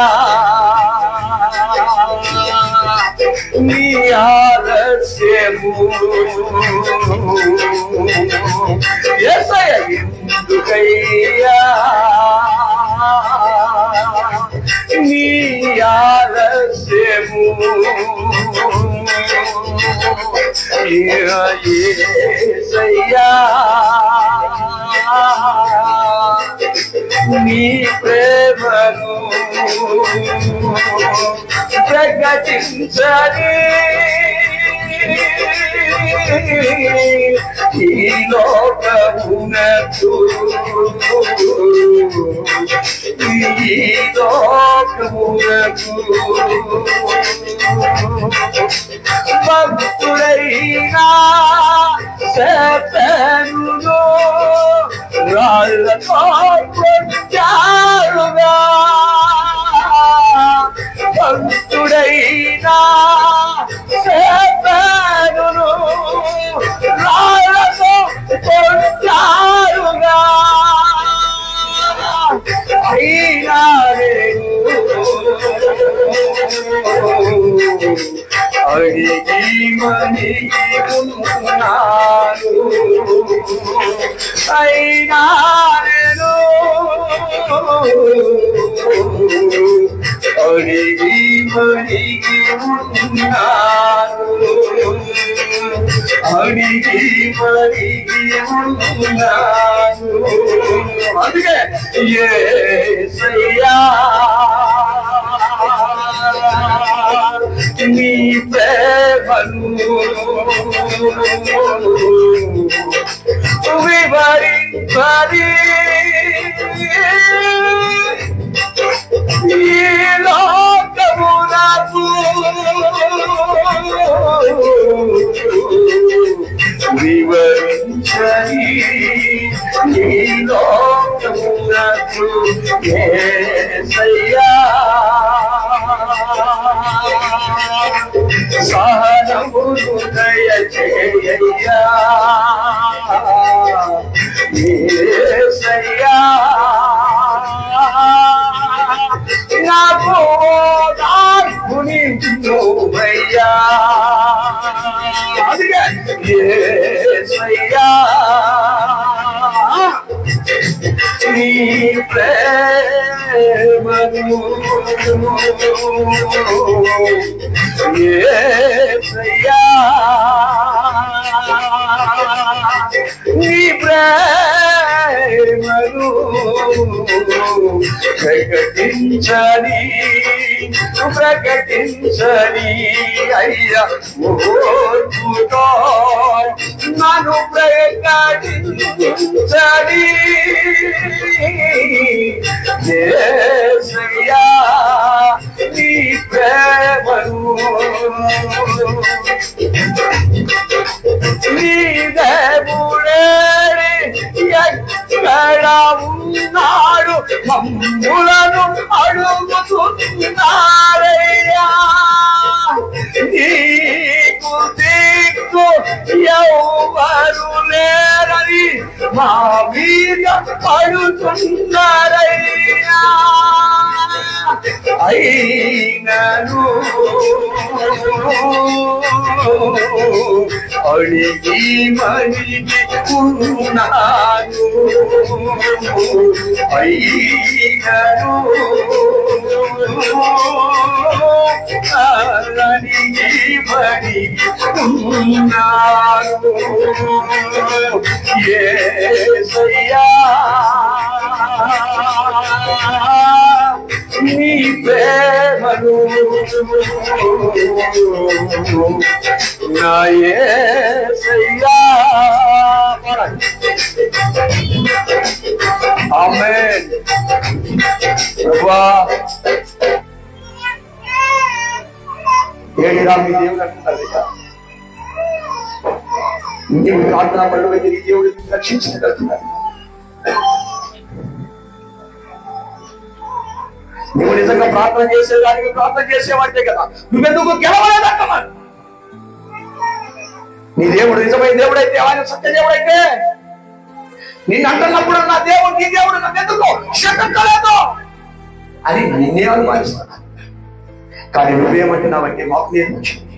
నీ ఆలస్యము? యేసయ్యా ఎందుకయ్యా నీ ఆలస్యము? యేసయ్యా నీ ప్రేమను ప్రకటించని ఈ లోకమునకు, ఈ లోకమునకు భక్తుడైనా శతనులో రాళ్ళతో కొట్టారుగా, భక్తుడైనా శతనులు రాళ్ళతో కొట్టారుగా, అయినా అడిగి మనిగి ఉన్నాను, అయినా నేను అడిగి మడిగి ఉన్నాను, అడిగి మడిగి ఉన్నాను. అందుకే యేసయ్యా నీ ప్రేమను వివరించని ఈ లోకమునకు వివరించని ఈ లోకమునకు యేసయ్యా సహనమును దయచేయ్యా యేసయ్యా నాకు దార్పుని నువ్వయ్యా. అందుకే యేసయ్యా నీ ప్రేమను యేసయ్యా నీ ప్రేమను ప్రకటించని ప్రకటించని అయ్యా ఓర్పుతో నన్ను ప్రకటించని యేసయ్యా నీ ప్రేమను నీ దేవుడే ఎక్కడ ఉన్నాడు మమ్ములను అడుగుతున్నారయ్యా. నీకు దిక్కు ఎవరు లేరని మా మీద అడుగుతున్నారయ్యా. అయినను అడిగి మడిగి ఉన్నాను, అయినను అడిగి మడిగి ఉన్నాను యేసయ్యా నీ ప్రేమను నా యేసయ్యా. ఆమేన్. ప్రభువా ఏడిరా మీ దేవుడు అంటున్నారు కదా, నీవు ప్రార్థన పనులు నీ దేవుడు రక్షించగలుగుతున్నారు. నువ్వు నిజంగా ప్రార్థన చేసేదానికి ప్రార్థన చేసేవాడితే కదా, నువ్వెందుకు గెలవలేదంటున్నాను. నీ దేవుడు నిజమైన దేవుడైతే, ఆయన సత్య దేవుడైతే నిన్ను అంటున్నప్పుడు నా దేవుడు నీ దేవుడు నన్నెందుకు క్షమించలేదు అని నిన్నే అనుమానిస్తున్నా. కానీ నువ్వేమంటున్నావంటే మాకు నేను వచ్చింది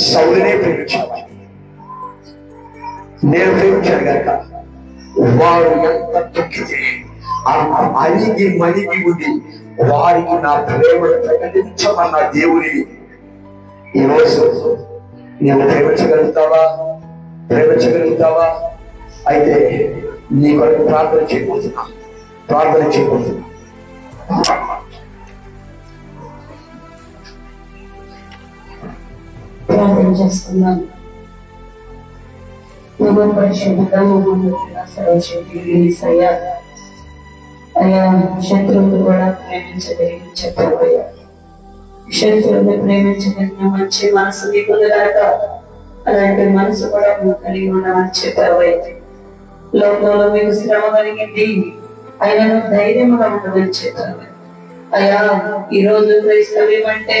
సౌలునే ప్రేమించావని. నేను ప్రేమించాను కనుక వారు ఎంత తొక్కితే అలిగి మలిగి ఉండి వారికి నా ప్రేమను ప్రకటించమన్న దేవుని ఈరోజు నీవు ప్రేమించగలుగుతావా? ప్రేమించగలుగుతావా? అయితే నీ కొరకు ప్రార్థన చేయబోతున్నా, ప్రార్థన చేయబోతున్నా. ప్రార్థన చేస్తున్నాను. అయ్యా శత్రువులు కూడా ప్రేమించగలిగి చెప్పావయ్యా. శత్రువుని ప్రేమించగలిగిన మంచి మనసు నీకు ఉందగాక అలాంటి మనసు కూడా నువ్వు కలిగి ఉన్నామని చెప్పావయ్యా. లోకంలో మీకు శ్రమ కలిగింది, ఆయనను ధైర్యంగా ఉండమని చెప్పావు అయ్యా. ఈ రోజు క్రైస్తవ్యమంటే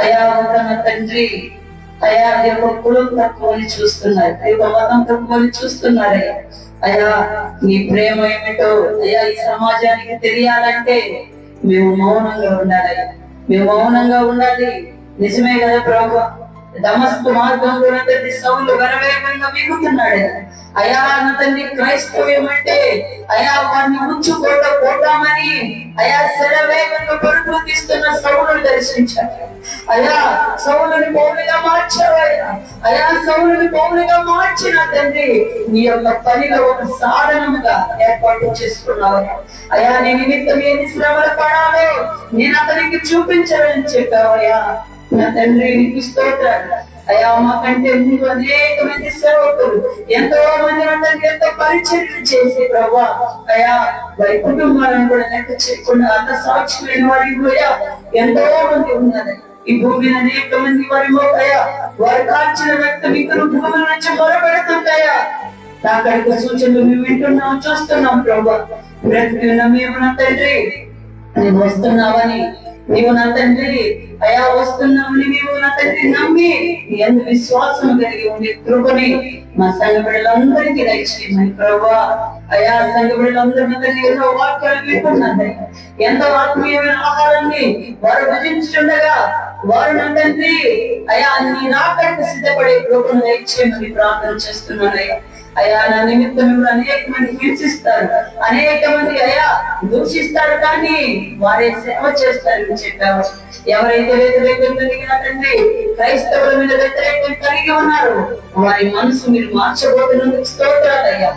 అయ్యా తన తండ్రి అయ్యా అది ఒక కులం తక్కువని చూస్తున్నారు, అది ఒక మతం తక్కువని చూస్తున్నారయ్యా. అయ్యా నీ ప్రేమ ఏమిటో అయ్యా ఈ సమాజానికి తెలియాలంటే మేము మౌనంగా ఉండాలి, మేము మౌనంగా ఉండాలి. నిజమే కదా ప్రభు, దమస్కు మార్గంలో నా తండ్రి సౌలు వెరవేగంగా మిగుతున్నాడు. అయా నా తండ్రి క్రైస్తవ్యం అంటే అయా వారిని ఉంచుకోవటామని అయా శరవేగంగా పరుగులు తీస్తున్న సౌలుని దర్శించాడు. అయా సౌలుని పౌలుగా మార్చావయ్యా. అయా సౌలుని పౌలుగా మార్చిన తండ్రి నీ యొక్క పనిలో ఒక సాధనముగా ఏర్పాటు చేసుకున్నావయ్యా. అయా నీ నిమిత్తం ఏది శ్రమలు పడాలో నేను అతనికి చూపించాలని చెప్పావయ్యా. నా తండ్రి నీకు స్తోత్రాలు. అయా మాకంటే ముందు అనేక మంది సేవకులు ఎంతో మంది తండ్రి ఎంతో పరిచర్యలు చేసి ప్రభా అయా వారి కుటుంబాలను కూడా లెక్క చేయకుండా అంత సాక్షులైన వారి కూడా ఎంతో మంది ఉన్నారు. ఈ భూమిని అనేక మంది వారి మోకయా వారు కాల్చిన రక్తం ఇద్దరు భూముల నుంచి మొరబెడుతుంటాయా. నాకడికి సూచనలు మేము వింటున్నాం, చూస్తున్నాం ప్రభా. బ్రతికిన మేము నా తండ్రి నీవు వస్తున్నావని, నీవు నా తండ్రి అయా వస్తున్నామని మేము నా తండ్రి నమ్మి ఎంత విశ్వాసం కలిగి ఉండే కృపని మా సంఘ బిడ్డలందరికీ దయచేయమని ప్రభా. అయా సంఘ బిడ్డలందరూ నా తండ్రి ఎన్నో వాక్యాలు వింటున్నారు. ఎంతో ఆత్మీయమైన ఆహారాన్ని వారు భజించుండగా వారు నా తండ్రి అయా నీ రాకడకు సిద్ధపడే కృపను దయచేయమని ప్రార్థన చేస్తున్నానయ్యా. అయా నా నిమిత్తం అనేక మంది హింసిస్తారు, అనేక మంది అయా దూషిస్తారు, కానీ వారే సేవ చేస్తారని చెప్పారు. ఎవరైతే వ్యతిరేకం కలిగిన తండ్రి క్రైస్తవుల మీద వ్యతిరేకం కలిగి ఉన్నారు వారి మనసు మీరు మార్చబోతున్నందుకు స్తోత్రాలయ్యా.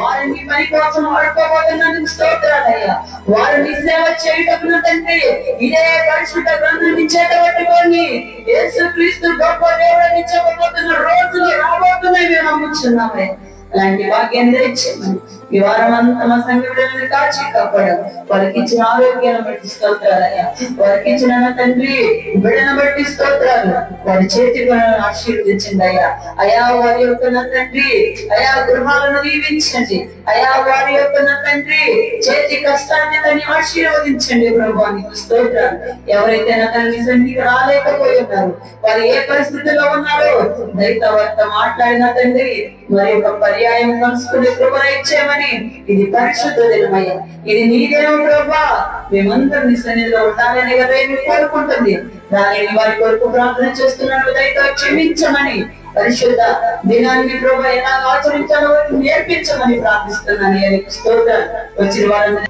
వారిని పని కోసం వాడుకోబోతున్నందుకు స్తోత్రాలయ్యా. వారిని సేవ చేయటం తండ్రి ఇదే పరిశుద్ధ గ్రంథాన్ని చేతబట్టుకొని యేసుక్రీస్తు గొప్ప దేవుడిని చెప్పబోతున్న రోజులు రాబోతున్నాయి మేము నమ్ముచున్నామే. అలాంటి భాగ్యాన్ని తెచ్చామని ఈ వారం అంతా మా సంఘ బిడ్డలను కాచి కాపాడారు. వారికి ఇచ్చిన ఆరోగ్యాన్ని బట్టి స్తోత్రాలయ్యా. వారికి ఇచ్చిన తండ్రి బిడ్డను బట్టి స్తోత్రాలు. వారి చేతి పనులను ఆశీర్వదించండి అయ్యా. అయా వారి యొక్క నా తండ్రి అయా గృహాలను దీవించండి. అయా వారి యొక్క నా తండ్రి చేతి కష్టాన్ని దాన్ని ఆశీర్వదించండి ప్రభా. నీకు స్తోత్రాలు. ఎవరైతే నా తండ్రి సన్నిధికి రాలేకపోయి ఉన్నారు, వారు ఏ పరిస్థితిలో ఉన్నారో దైవవార్త మాట్లాడిన తండ్రి మరి యొక్క పర్యాయం కలుసుకునే కృపణ ఇచ్చేమని. ఇది పరిశుద్ధ దినమయ్యా, ఇది నీ దినం ప్రభా. మేమందరం నీ సన్నిధిలో ఉండాలని కదా ఏమి కోరుకుంటుంది. దానిని వారి కొరకు ప్రార్థన చేస్తున్నాను, దయతో క్షమించమని. పరిశుద్ధ దినాన్ని ప్రభా ఎలా ఆచరించాలో నేర్పించమని ప్రార్థిస్తున్నాను. స్తోత్రం. వచ్చిన వారందరూ